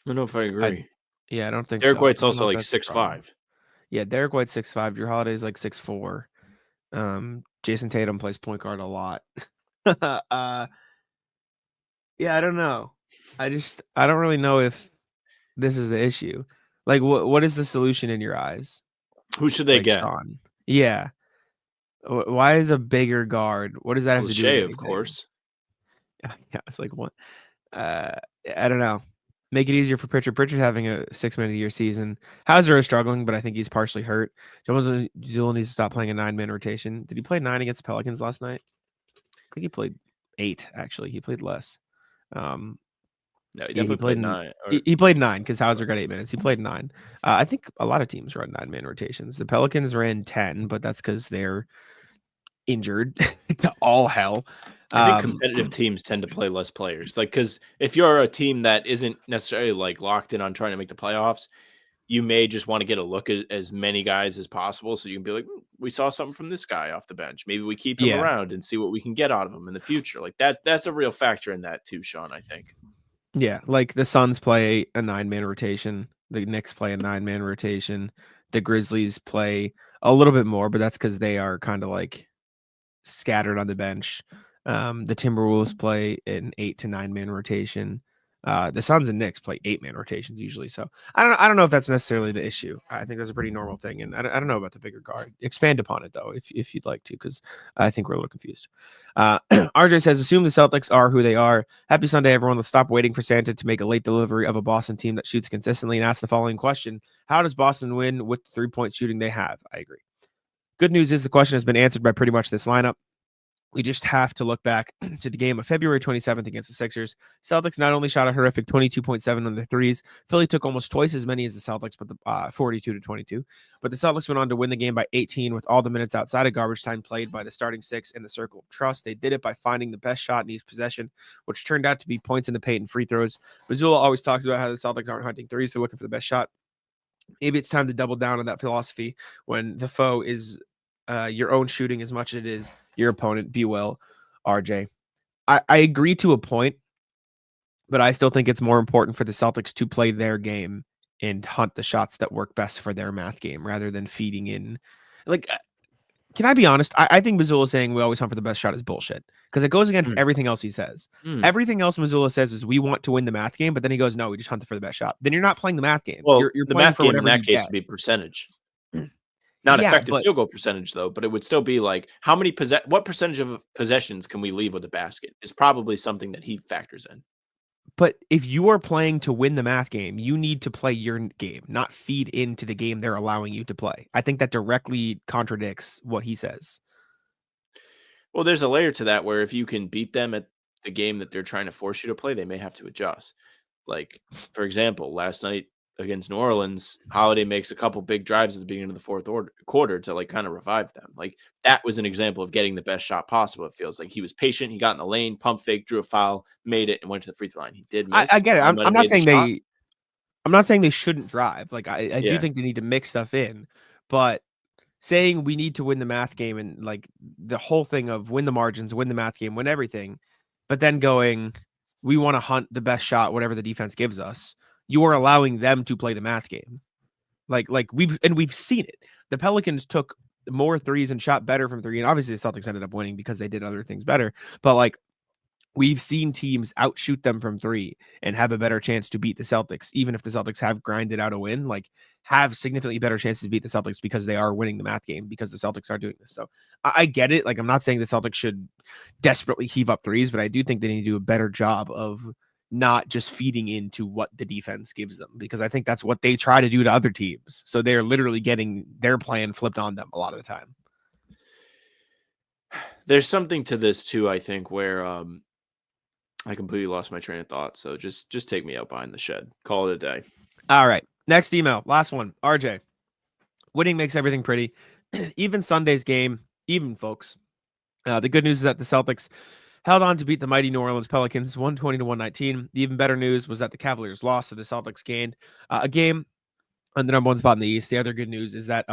don't know if I agree. I don't think Derek so. White's also like 6'5". Yeah, Derek White's 6'5". Drew Holiday's like 6'4". Jason Tatum plays point guard a lot. Yeah, I don't know. I don't really know if this is the issue. Like, what is the solution in your eyes? Who should they get? Sean? Yeah. Why is a bigger guard? What does that have to do with anything? Of course. Yeah, it's like what? I don't know. Make it easier for Pritchard. Pritchard having a 6-man of the year season. Hauser is struggling, but I think he's partially hurt. Joe Mazzulla needs to stop playing a 9-man rotation. Did he play 9 against the Pelicans last night? I think he played 8. Actually, he played less. No, he definitely played 9. He played 9 because Hauser got 8 minutes. He played 9. I think a lot of teams run 9-man rotations. The Pelicans ran 10, but that's because they're injured to all hell. I think competitive teams tend to play less players. Like, because if you're a team that isn't necessarily like locked in on trying to make the playoffs, you may just want to get a look at as many guys as possible. So you can be like, we saw something from this guy off the bench. Maybe we keep him around and see what we can get out of him in the future. Like that's a real factor in that too, Sean, I think. Yeah. Like the Suns play a 9-man rotation. The Knicks play a 9-man rotation. The Grizzlies play a little bit more, but that's because they are kind of like scattered on the bench. The Timberwolves play an 8 to 9-man rotation. The Suns and Knicks play 8-man rotations usually. So I don't know if that's necessarily the issue. I think that's a pretty normal thing. And I don't know about the bigger guard. Expand upon it though, if you'd like to, because I think we're a little confused. RJ says, assume the Celtics are who they are. Happy Sunday, everyone. Let's stop waiting for Santa to make a late delivery of a Boston team that shoots consistently and ask the following question. How does Boston win with the 3-point shooting they have? I agree. Good news is the question has been answered by pretty much this lineup. We just have to look back to the game of February 27th against the Sixers. Celtics not only shot a horrific 22.7 on the threes, Philly took almost twice as many as the Celtics, but the 42-22. But the Celtics went on to win the game by 18 with all the minutes outside of garbage time played by the starting 6 in the circle of trust. They did it by finding the best shot in each possession, which turned out to be points in the paint and free throws. Mazzulla always talks about how the Celtics aren't hunting threes, they're looking for the best shot. Maybe it's time to double down on that philosophy when the foe is your own shooting as much as it is your opponent. Be well, RJ. I agree to a point, but I still think it's more important for the Celtics to play their game and hunt the shots that work best for their math game rather than feeding in. Like, can I be honest? I think Mazzulla saying we always hunt for the best shot is bullshit because it goes against everything else he says. Everything else Mazzulla says is we want to win the math game, but then he goes, no, we just hunt for the best shot. Then you're not playing the math game. Well, you're the playing math for game in whatever that case would be percentage. Not effective field goal percentage, though, but it would still be like how many what percentage of possessions can we leave with the basket is probably something that he factors in. But if you are playing to win the math game, you need to play your game, not feed into the game they're allowing you to play. I think that directly contradicts what he says. Well, there's a layer to that where if you can beat them at the game that they're trying to force you to play, they may have to adjust. Like, for example, last night, against New Orleans, Holiday makes a couple big drives at the beginning of the fourth quarter to like kind of revive them. Like that was an example of getting the best shot possible. It feels like he was patient. He got in the lane, pump fake, drew a foul, made it, and went to the free throw line. He did I miss. get it. He might I'm have not made the saying shot. I'm not saying they shouldn't drive. Like I do Yeah. think they need to mix stuff in, but saying we need to win the math game and like the whole thing of win the margins, win the math game, win everything, but then going, we want to hunt the best shot, whatever the defense gives us. You are allowing them to play the math game. Like we've seen it. The Pelicans took more threes and shot better from three. And obviously the Celtics ended up winning because they did other things better. But like we've seen teams outshoot them from three and have a better chance to beat the Celtics, even if the Celtics have grinded out a win, like have significantly better chances to beat the Celtics because they are winning the math game because the Celtics are doing this. So I get it. Like, I'm not saying the Celtics should desperately heave up threes, but I do think they need to do a better job of not just feeding into what the defense gives them, because I think that's what they try to do to other teams. So they're literally getting their plan flipped on them a lot of the time. There's something to this too, I think, where I completely lost my train of thought. So just take me out behind the shed. Call it a day. All right. Next email. Last one. RJ. Winning makes everything pretty. Even Sunday's game, even, folks. The good news is that the Celtics held on to beat the mighty New Orleans Pelicans 120-119. The even better news was that the Cavaliers lost, so the Celtics gained a game on the number one spot in the East. The other good news is that,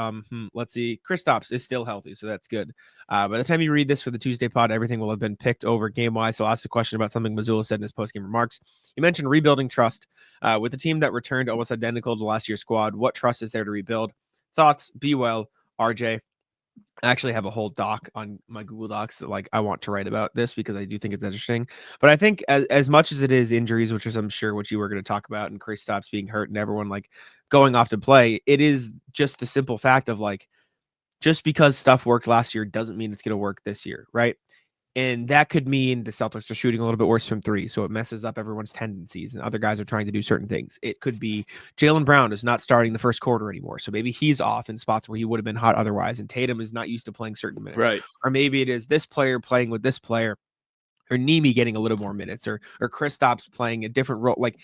let's see, Kristaps is still healthy, so that's good. By the time you read this for the Tuesday pod, everything will have been picked over game-wise. So I'll ask a question about something Mazzulla said in his post-game remarks. You mentioned rebuilding trust. With a team that returned almost identical to last year's squad, what trust is there to rebuild? Thoughts? Be well, RJ. I actually have a whole doc on my Google Docs that like I want to write about this because I do think it's interesting. But I think as much as it is injuries, which is I'm sure what you were going to talk about, and Kristaps being hurt and everyone like going off to play, it is just the simple fact of like just because stuff worked last year doesn't mean it's going to work this year, right? And that could mean the Celtics are shooting a little bit worse from three, so it messes up everyone's tendencies, and other guys are trying to do certain things. It could be Jaylen Brown is not starting the first quarter anymore, so maybe he's off in spots where he would have been hot otherwise, and Tatum is not used to playing certain minutes. Right. Or maybe it is this player playing with this player, or Nemi getting a little more minutes, or Kristaps playing a different role. Like,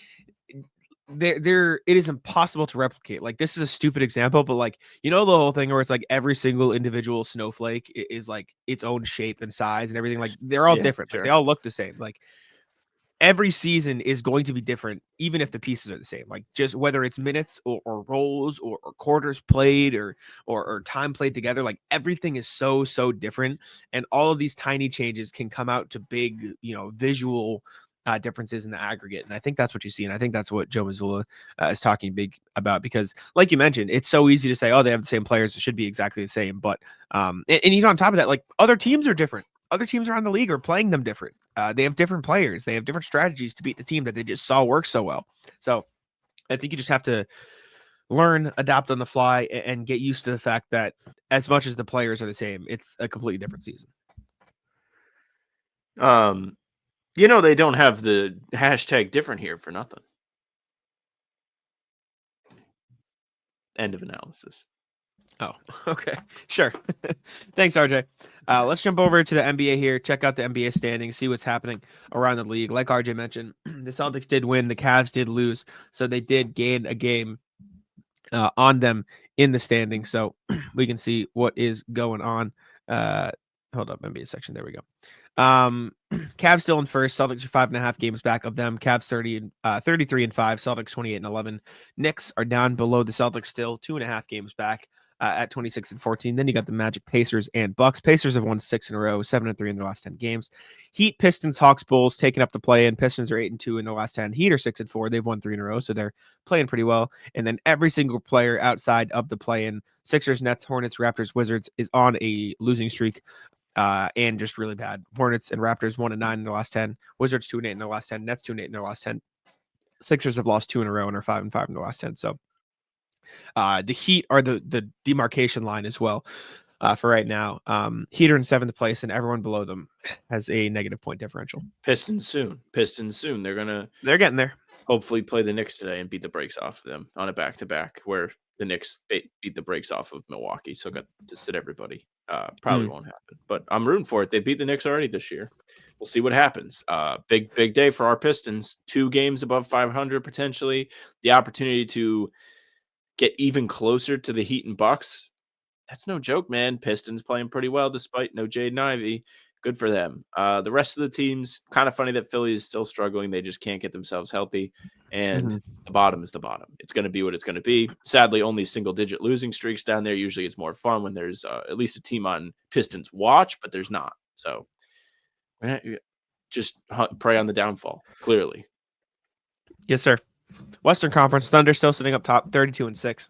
it is impossible to replicate. Like, this is a stupid example, but like, you know, the whole thing where it's like every single individual snowflake is like its own shape and size and everything. Like, they're all different, sure. but they all look the same. Like, every season is going to be different, even if the pieces are the same. Like, just whether it's minutes or roles or quarters played or time played together, like everything is so different, and all of these tiny changes can come out to big, visual differences in the aggregate. And I think that's what you see, and I think that's what Joe Mazzulla is talking big about, because like you mentioned, it's so easy to say, oh, they have the same players, it should be exactly the same. But and on top of that, like, other teams are different. Other teams around the league are playing them different. They have different players. They have different strategies to beat the team that they just saw work so well. So I think you just have to learn, adapt on the fly, and get used to the fact that as much as the players are the same, it's a completely different season. They don't have the hashtag different here for nothing. End of analysis. Oh, okay. Sure. Thanks, RJ. Let's jump over to the NBA here. Check out the NBA standings, see what's happening around the league. Like RJ mentioned, the Celtics did win. The Cavs did lose. So they did gain a game on them in the standings. So we can see what is going on. Hold up, NBA section. There we go. Cavs still in first. Celtics are 5.5 games back of them. Cavs 33-5. Celtics 28-11. Knicks are down below the Celtics still, 2.5 games back at 26-14. Then you got the Magic, Pacers, and Bucks. Pacers have won 6 in a row, 7-3 in their last 10 games. Heat, Pistons, Hawks, Bulls taking up the play-in. Pistons are 8-2 in their last 10. Heat are 6-4. They've won 3 in a row, so they're playing pretty well. And then every single player outside of the play-in, Sixers, Nets, Hornets, Raptors, Wizards, is on a losing streak. And just really bad. Hornets and Raptors 1-9 in their last 10. Wizards 2-8 in their last 10. Nets 2-8 in their last 10. Sixers have lost 2 in a row and are 5-5 in their last 10. So the Heat are the demarcation line as well for right now. Heat are in 7th place, and everyone below them has a negative point differential. Pistons soon. They're getting there. Hopefully play the Knicks today and beat the brakes off of them on a back-to-back, where the Knicks beat the brakes off of Milwaukee. So got to sit everybody. Probably won't happen, but I'm rooting for it. They beat the Knicks already this year. we'll see what happens. Big day for our Pistons. 2 games above 500 potentially. The opportunity to get even closer to the Heat and Bucks. That's no joke, man. Pistons playing pretty well despite no Jaden Ivey. Good for them. The rest of the teams, kind of funny that Philly is still struggling. They just can't get themselves healthy. And the bottom is the bottom. It's going to be what it's going to be. Sadly, only single-digit losing streaks down there. Usually it's more fun when there's at least a team on Pistons watch, but there's not. So just prey on the downfall, clearly. Yes, sir. Western Conference, Thunder still sitting up top, 32-6.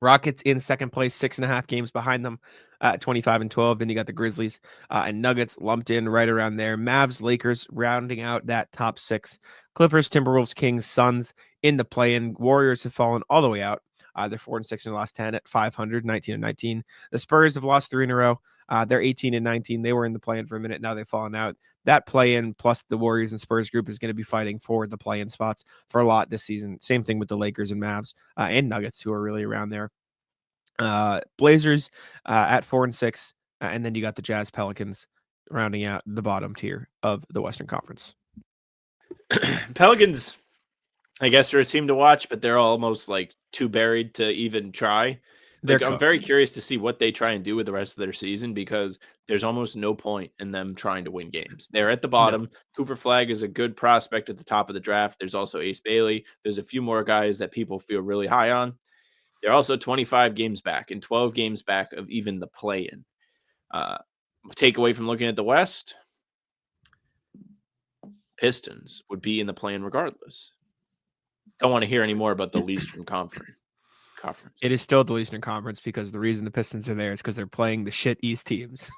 Rockets in second place, 6.5 games behind them at 25-12. Then you got the Grizzlies and Nuggets lumped in right around there. Mavs, Lakers rounding out that top 6. Clippers, Timberwolves, Kings, Suns in the play-in. Warriors have fallen all the way out. They're 4-6 in the last 10 at 500, 19-19. The Spurs have lost 3 in a row. They're 18-19. They were in the play-in for a minute. Now they've fallen out. That play-in plus the Warriors and Spurs group is going to be fighting for the play-in spots for a lot this season. Same thing with the Lakers and Mavs and Nuggets, who are really around there. Blazers at 4-6, and then you got the Jazz, Pelicans rounding out the bottom tier of the Western Conference. Pelicans, I guess, are a team to watch, but they're almost like too buried to even try. I'm very curious to see what they try and do with the rest of their season because there's almost no point in them trying to win games. They're at the bottom. No. Cooper Flagg is a good prospect at the top of the draft. There's also Ace Bailey. There's a few more guys that people feel really high on. They're also 25 games back and 12 games back of even the play-in. Takeaway from looking at the West, Pistons would be in the play-in regardless. Don't want to hear any more about the Eastern Conference. It is still the Eastern Conference because the reason the Pistons are there is because they're playing the shit East teams.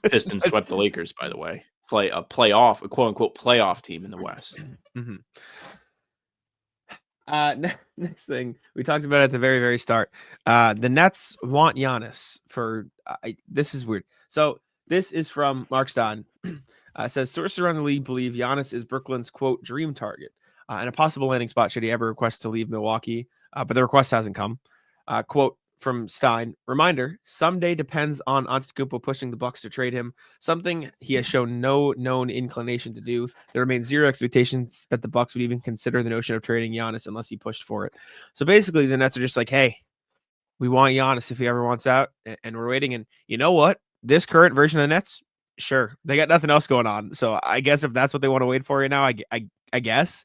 Pistons swept the Lakers, by the way. Play a playoff, a quote-unquote playoff team in the West. Mm-hmm. Next thing we talked about at the very, very start. The Nets want Giannis for this is weird. So this is from Mark Stein. Says sources around the league believe Giannis is Brooklyn's quote dream target and a possible landing spot should he ever request to leave Milwaukee. But the request hasn't come. Quote from Stein, reminder, someday depends on Antetokounmpo pushing the Bucks to trade him, something he has shown no known inclination to do. There remains zero expectations that the Bucks would even consider the notion of trading Giannis unless he pushed for it. So basically the Nets are just like, hey, we want Giannis if he ever wants out, and we're waiting. And you know what? This current version of the Nets, sure, they got nothing else going on. So I guess if that's what they want to wait for right now, I guess.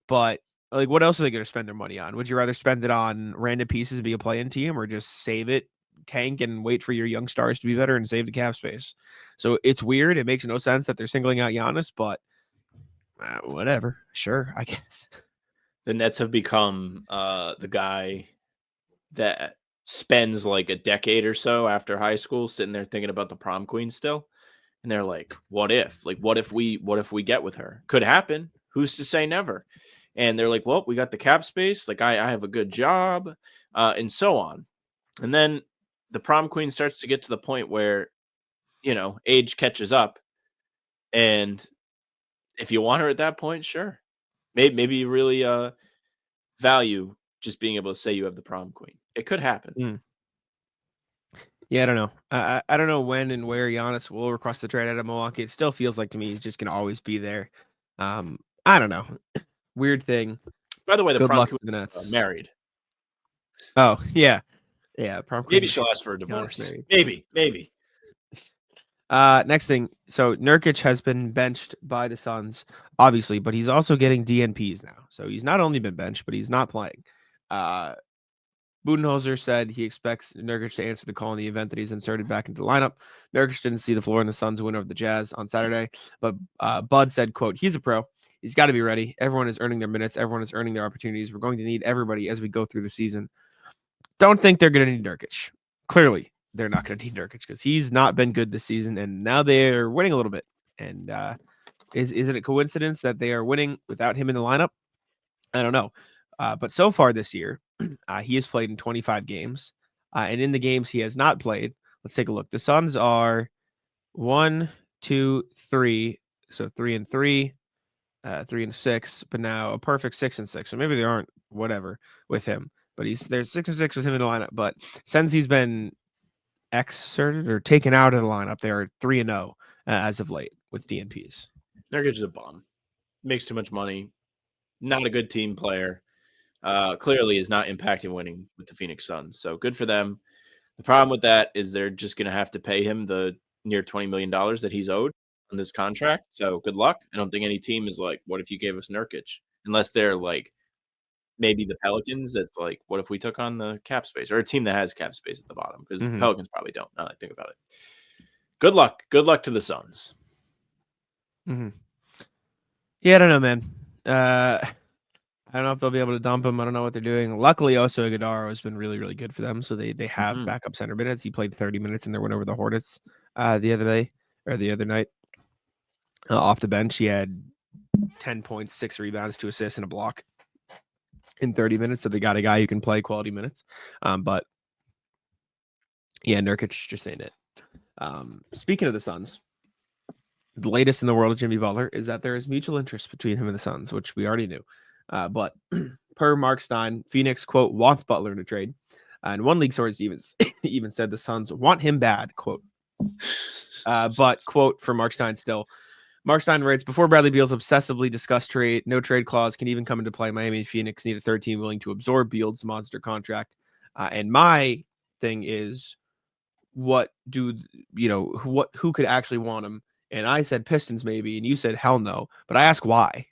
But like, what else are they going to spend their money on? Would you rather spend it on random pieces to be a play-in team or just save it, tank, and wait for your young stars to be better and save the cap space? So it's weird. It makes no sense that they're singling out Giannis, but whatever. Sure, I guess. The Nets have become the guy that spends like a decade or so after high school sitting there thinking about the prom queen still. And they're like, what if? Like, what if we get with her? Could happen. Who's to say never? And they're like, well, we got the cap space. Like, I have a good job, and so on. And then the prom queen starts to get to the point where, you know, age catches up. And if you want her at that point, sure. Maybe you really value just being able to say you have the prom queen. It could happen. Yeah, I don't know. I don't know when and where Giannis will request the trade out of Milwaukee. It still feels like to me he's just going to always be there. I don't know. Weird thing. By the way, the prom queen is married. Oh, yeah. Yeah, prom queen. Maybe she'll ask for a divorce. Maybe. Next thing. So Nurkic has been benched by the Suns, obviously, but he's also getting DNPs now. So he's not only been benched, but he's not playing. Budenholzer said he expects Nurkic to answer the call in the event that he's inserted back into the lineup. Nurkic didn't see the floor in the Suns win over the Jazz on Saturday, but Bud said, quote, he's a pro. He's got to be ready. Everyone is earning their minutes. Everyone is earning their opportunities. We're going to need everybody as we go through the season. Don't think they're going to need Nurkic. Clearly, they're not going to need Nurkic because he's not been good this season, and now they're winning a little bit. And is it a coincidence that they are winning without him in the lineup? I don't know. But so far this year, he has played in 25 games. And in the games he has not played, let's take a look. The Suns are 1, 2, 3. So 3-3. 3-6, but now a perfect 6-6. So maybe they aren't whatever with him, but there's 6-6 with him in the lineup. But since he's been excerted or taken out of the lineup, they are 3-0 as of late with DNPs. Nurkic is a bum. Makes too much money. Not a good team player. Clearly is not impacting winning with the Phoenix Suns. So good for them. The problem with that is they're just going to have to pay him the near $20 million that he's owed on this contract. So good luck. I don't think any team is like, what if you gave us Nurkic? Unless they're like maybe the Pelicans. That's like, what if we took on the cap space, or a team that has cap space at the bottom? Because the Pelicans probably don't. Now that I think about it. Good luck. Good luck to the Suns. Yeah, I don't know, man. I don't know if they'll be able to dump him. I don't know what they're doing. Luckily, also Iguodala has been really, really good for them. So they have backup center minutes. He played 30 minutes in their win over the Hornets the other night. Off the bench, he had 10 points, 6 rebounds, 2 assists, and a block in 30 minutes. So they got a guy who can play quality minutes. But yeah, Nurkic just ain't it. Speaking of the Suns, the latest in the world of Jimmy Butler is that there is mutual interest between him and the Suns, which we already knew. But per Mark Stein, Phoenix, quote, wants Butler to trade. And one league source even said the Suns want him bad, quote. But, quote, for Mark Stein still, Mark Stein writes, before Bradley Beal's obsessively discussed trade, no trade clause can even come into play. Miami and Phoenix need a third team willing to absorb Beal's monster contract. And my thing is, who could actually want him? And I said Pistons maybe, and you said hell no. But I ask why.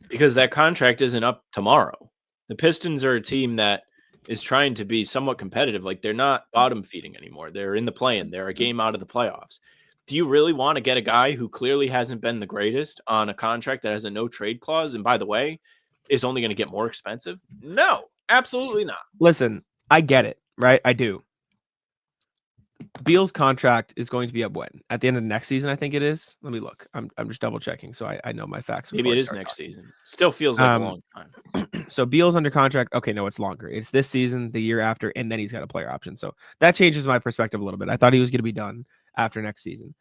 Because that contract isn't up tomorrow. The Pistons are a team that is trying to be somewhat competitive. Like, they're not bottom feeding anymore. They're in the play-in. They're a game out of the playoffs. Do you really want to get a guy who clearly hasn't been the greatest on a contract that has a no trade clause? And by the way, is only going to get more expensive? No, absolutely not. Listen, I get it, right? I do. Beal's contract is going to be up when? At the end of next season, I think it is. Let me look. I'm just double checking, so I know my facts. Maybe it is next season. Still feels like a long time. So Beal's under contract. Okay, no, it's longer. It's this season, the year after, and then he's got a player option. So that changes my perspective a little bit. I thought he was going to be done after next season.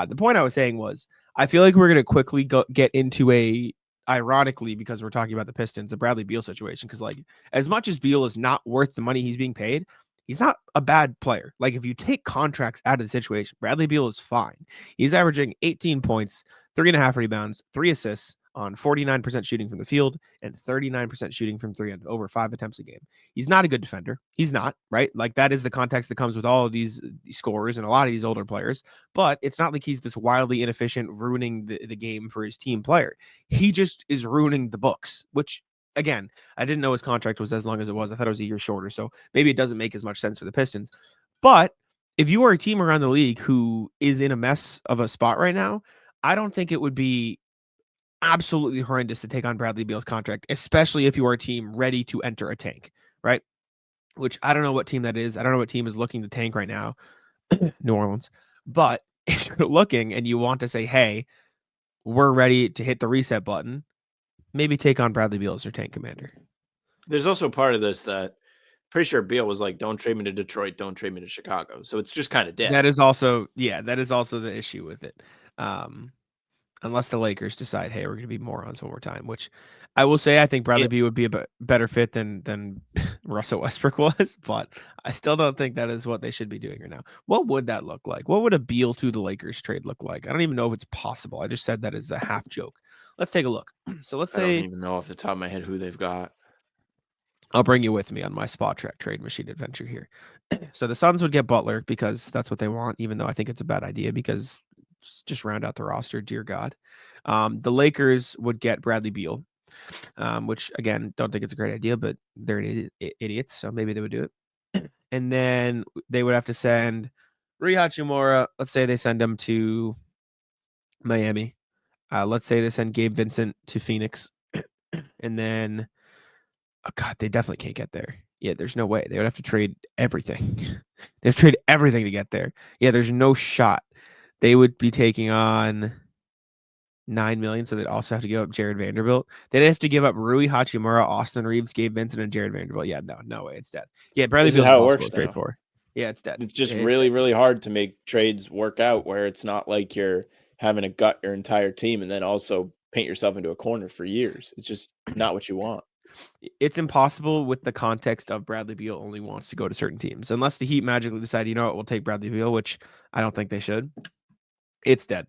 The point I was saying was, I feel like we're going to quickly get into ironically, because we're talking about the Pistons, a Bradley Beal situation. Because like, as much as Beal is not worth the money he's being paid, he's not a bad player. Like, if you take contracts out of the situation, Bradley Beal is fine. He's averaging 18 points, 3.5 rebounds, 3 assists on 49% shooting from the field and 39% shooting from 3 on over 5 attempts a game. He's not a good defender. He's not, right? Like, that is the context that comes with all of these scorers and a lot of these older players. But it's not like he's this wildly inefficient, ruining the game for his team player. He just is ruining the books, which, again, I didn't know his contract was as long as it was. I thought it was a year shorter. So maybe it doesn't make as much sense for the Pistons. But if you are a team around the league who is in a mess of a spot right now, I don't think it would be absolutely horrendous to take on Bradley Beal's contract, especially if you are a team ready to enter a tank, right? Which I don't know what team that is. I don't know what team is looking to tank right now. New Orleans. But if you're looking and you want to say, hey, we're ready to hit the reset button, maybe take on Bradley Beal as your tank commander. There's also part of this that pretty sure Beal was like, don't trade me to Detroit, don't trade me to Chicago. So it's just kind of dead. That is also the issue with it. Unless the Lakers decide, hey, we're going to be morons one more time, which I will say, I think Bradley Beal would be a better fit than Russell Westbrook was, but I still don't think that is what they should be doing right now. What would that look like? What would a Beal to the Lakers trade look like? I don't even know if it's possible. I just said that as a half joke. Let's take a look. So let's say, I don't even know off the top of my head who they've got. I'll bring you with me on my spot track trade machine adventure here. So the Suns would get Butler because that's what they want, even though I think it's a bad idea because just round out the roster, dear God. The Lakers would get Bradley Beal, which, again, don't think it's a great idea, but they're idiots, so maybe they would do it. And then they would have to send Rui Hachimura. Let's say they send him to Miami. Let's say they send Gabe Vincent to Phoenix. And then, oh God, they definitely can't get there. Yeah, there's no way. They would have to trade everything. They have to trade everything to get there. Yeah, there's no shot. They would be taking on $9 million, so they'd also have to give up Jared Vanderbilt. They'd have to give up Rui Hachimura, Austin Reeves, Gabe Vincent, and Jared Vanderbilt. Yeah, no way, it's dead. Yeah, Bradley Beal's how it works. Trade for. Yeah, it's dead. It's just really hard to make trades work out where it's not like you're having to gut your entire team and then also paint yourself into a corner for years. It's just not what you want. It's impossible with the context of Bradley Beal only wants to go to certain teams, unless the Heat magically decide, you know what, we'll take Bradley Beal, which I don't think they should. It's dead.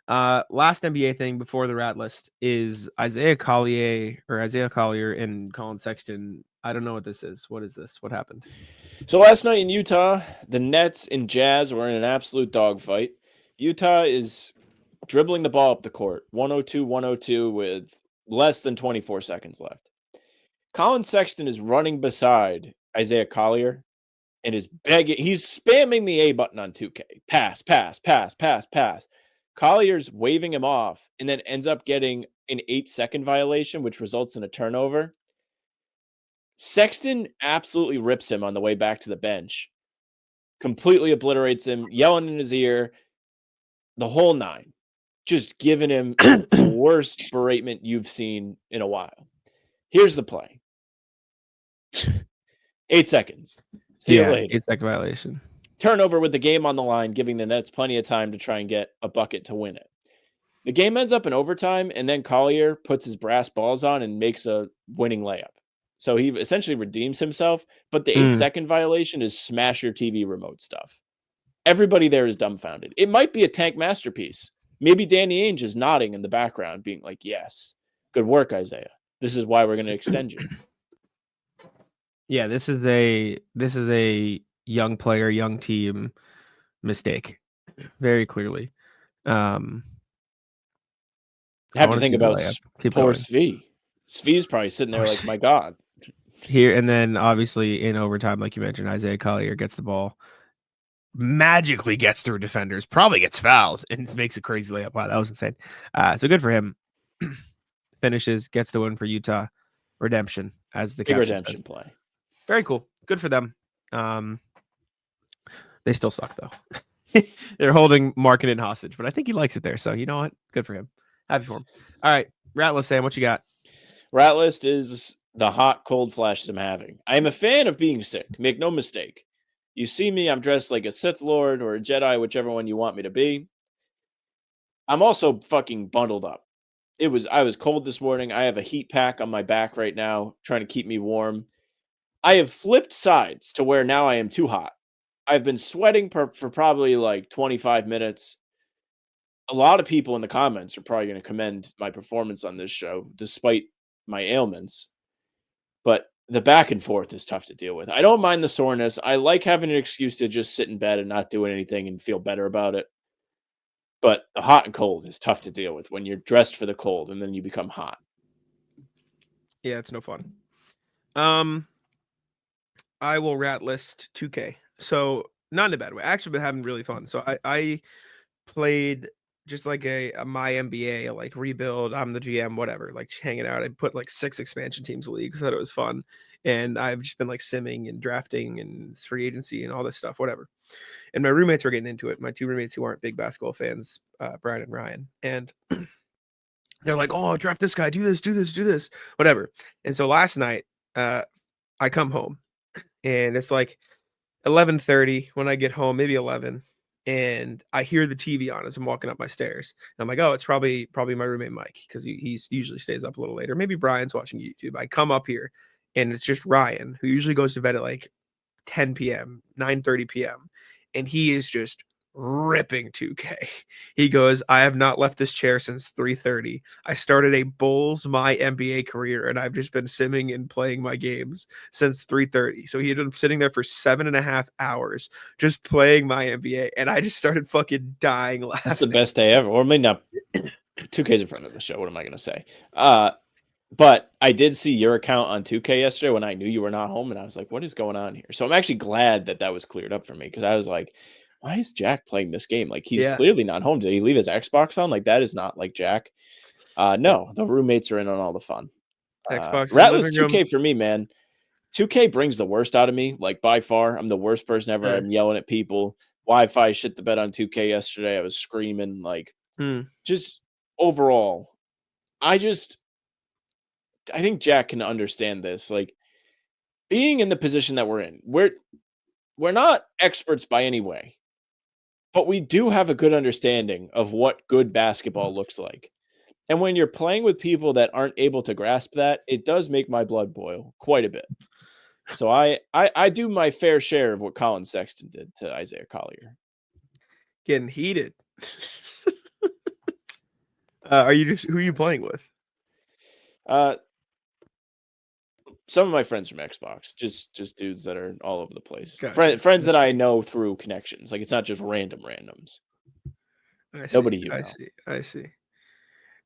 Last NBA thing before the rat list is Isaiah Collier and Colin Sexton. I don't know what this is. What is this? What happened? So last night in Utah, the Nets and Jazz were in an absolute dogfight. Utah is dribbling the ball up the court, 102 with less than 24 seconds left. Colin Sexton is running beside Isaiah Collier and is begging. He's spamming the A button on 2K. Pass, pass, pass, pass, pass. Collier's waving him off and then ends up getting an 8-second violation, which results in a turnover. Sexton absolutely rips him on the way back to the bench, completely obliterates him, yelling in his ear, the whole nine, just giving him the worst beratement you've seen in a while. Here's the play. 8 seconds. See you later. 8-second violation. Turnover with the game on the line, giving the Nets plenty of time to try and get a bucket to win it. The game ends up in overtime, and then Collier puts his brass balls on and makes a winning layup. So he essentially redeems himself, but the 8-second violation is smash your TV remote stuff. Everybody there is dumbfounded. It might be a tank masterpiece. Maybe Danny Ainge is nodding in the background, being like, yes, good work, Isaiah. This is why we're going to extend you. Yeah, this is a young player, young team mistake. Very clearly. I have to think about poor Svi. Svi's probably sitting there like, my God. Here, and then obviously in overtime, like you mentioned, Isaiah Collier gets the ball, magically gets through defenders, probably gets fouled, and makes a crazy layup. Wow, that was insane. So good for him. Finishes, gets the win for Utah. Redemption, as the big redemption says. Play. Very cool. Good for them. They still suck though. They're holding Markkanen hostage, but I think he likes it there. So you know what? Good for him. Happy for him. All right, Rat List, Sam, what you got? Rat List is the hot, cold flashes I'm having. I am a fan of being sick. Make no mistake. You see me, I'm dressed like a Sith Lord or a Jedi, whichever one you want me to be. I'm also fucking bundled up. I was cold this morning. I have a heat pack on my back right now, trying to keep me warm. I have flipped sides to where now I am too hot. I've been sweating for probably like 25 minutes. A lot of people in the comments are probably going to commend my performance on this show, despite my ailments. But the back and forth is tough to deal with. I don't mind the soreness. I like having an excuse to just sit in bed and not do anything and feel better about it. But the hot and cold is tough to deal with when you're dressed for the cold and then you become hot. Yeah, it's no fun. I will rat list 2K. So not in a bad way. I actually been having really fun. So I played just like a my NBA, like rebuild. I'm the GM, whatever, like hanging out. I put like 6 expansion teams leagues. Thought it was fun. And I've just been like simming and drafting and free agency and all this stuff, whatever. And my roommates were getting into it. My 2 roommates who aren't big basketball fans, Brian and Ryan. And they're like, oh, draft this guy, do this, whatever. And so last night, I come home and it's like 11:30 when I get home, maybe 11. And I hear the TV on as I'm walking up my stairs. And I'm like, oh, it's probably my roommate Mike, because he usually stays up a little later. Maybe Brian's watching YouTube. I come up here and it's just Ryan, who usually goes to bed at like 10 p.m., 9:30 p.m. And he is just ripping 2K. He goes, I have not left this chair since 3:30. I started a Bulls My NBA career, and I've just been simming and playing my games since 3:30. So he had been sitting there for 7.5 hours just playing my NBA, and I just started fucking dying laughing. That's the best day ever. Or maybe not. 2K's in front of the show. What am I going to say? But I did see your account on 2K yesterday when I knew you were not home, and I was like, what is going on here? So I'm actually glad that was cleared up for me, because I was like, why is Jack playing this game? Like, he's clearly not home. Did he leave his Xbox on? Like, that is not like Jack. No, the roommates are in on all the fun. Xbox. Ratless 2K for me, man. 2K brings the worst out of me, like by far. I'm the worst person ever. I'm yelling at people. Wi-Fi shit the bed on 2K yesterday. I was screaming, like, just overall. I think Jack can understand this. Like, being in the position that we're in, we're not experts by any way, but we do have a good understanding of what good basketball looks like. And when you're playing with people that aren't able to grasp that, it does make my blood boil quite a bit. So I do my fair share of what Colin Sexton did to Isaiah Collier. Getting heated. Who are you playing with? Some of my friends from Xbox, just dudes that are all over the place. Gotcha. Friends that I know through connections. Like, it's not just randoms. Nobody you know. I see.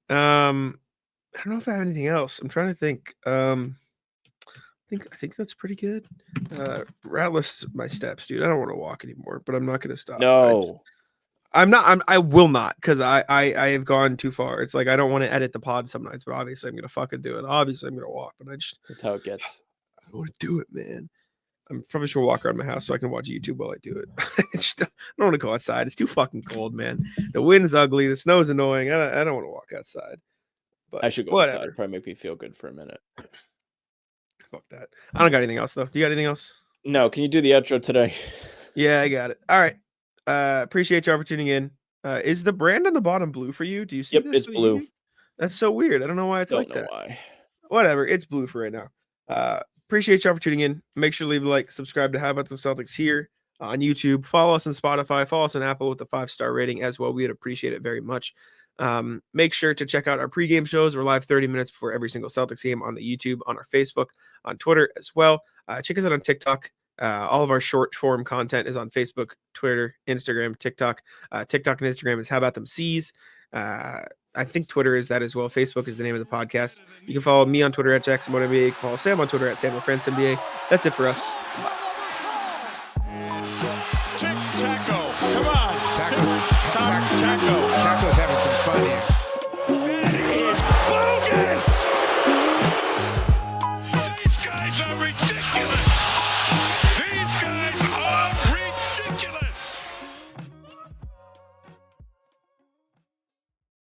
I don't know if I have anything else. I'm trying to think. I think that's pretty good. Ratless my steps, dude. I don't want to walk anymore, but I'm not gonna stop. No. I will not, because I have gone too far. It's like I don't want to edit the pod some nights, but obviously I'm gonna fucking do it. Obviously I'm gonna walk, but That's how it gets. I don't want to do it, man. I'm probably just gonna walk around my house so I can watch YouTube while I do it. I don't want to go outside. It's too fucking cold, man. The wind's ugly. The snow's annoying. I don't want to walk outside. But I should go outside. It'd probably make me feel good for a minute. Fuck that. I don't got anything else though. Do you got anything else? No. Can you do the outro today? Yeah, I got it. All right. Appreciate y'all for tuning in. Is the brand on the bottom blue for you? Do you see Yep, this? it's blue. That's so weird. I don't know why it's like that. Don't know why. Whatever. It's blue for right now. Appreciate y'all for tuning in. Make sure to leave a like, subscribe to How About Them Celtics here on YouTube. Follow us on Spotify. Follow us on Apple with a 5-star rating as well. We'd appreciate it very much. Make sure to check out our pregame shows. We're live 30 minutes before every single Celtics game on the YouTube, on our Facebook, on Twitter as well. Check us out on TikTok. All of our short form content is on Facebook, Twitter, Instagram, TikTok. TikTok and Instagram is How About Them C's. I think Twitter is that as well. Facebook is the name of the podcast. You can follow me on Twitter at JacksonMoNBA. You can follow Sam on Twitter at SamLaFranceNBA. That's it for us. Bye.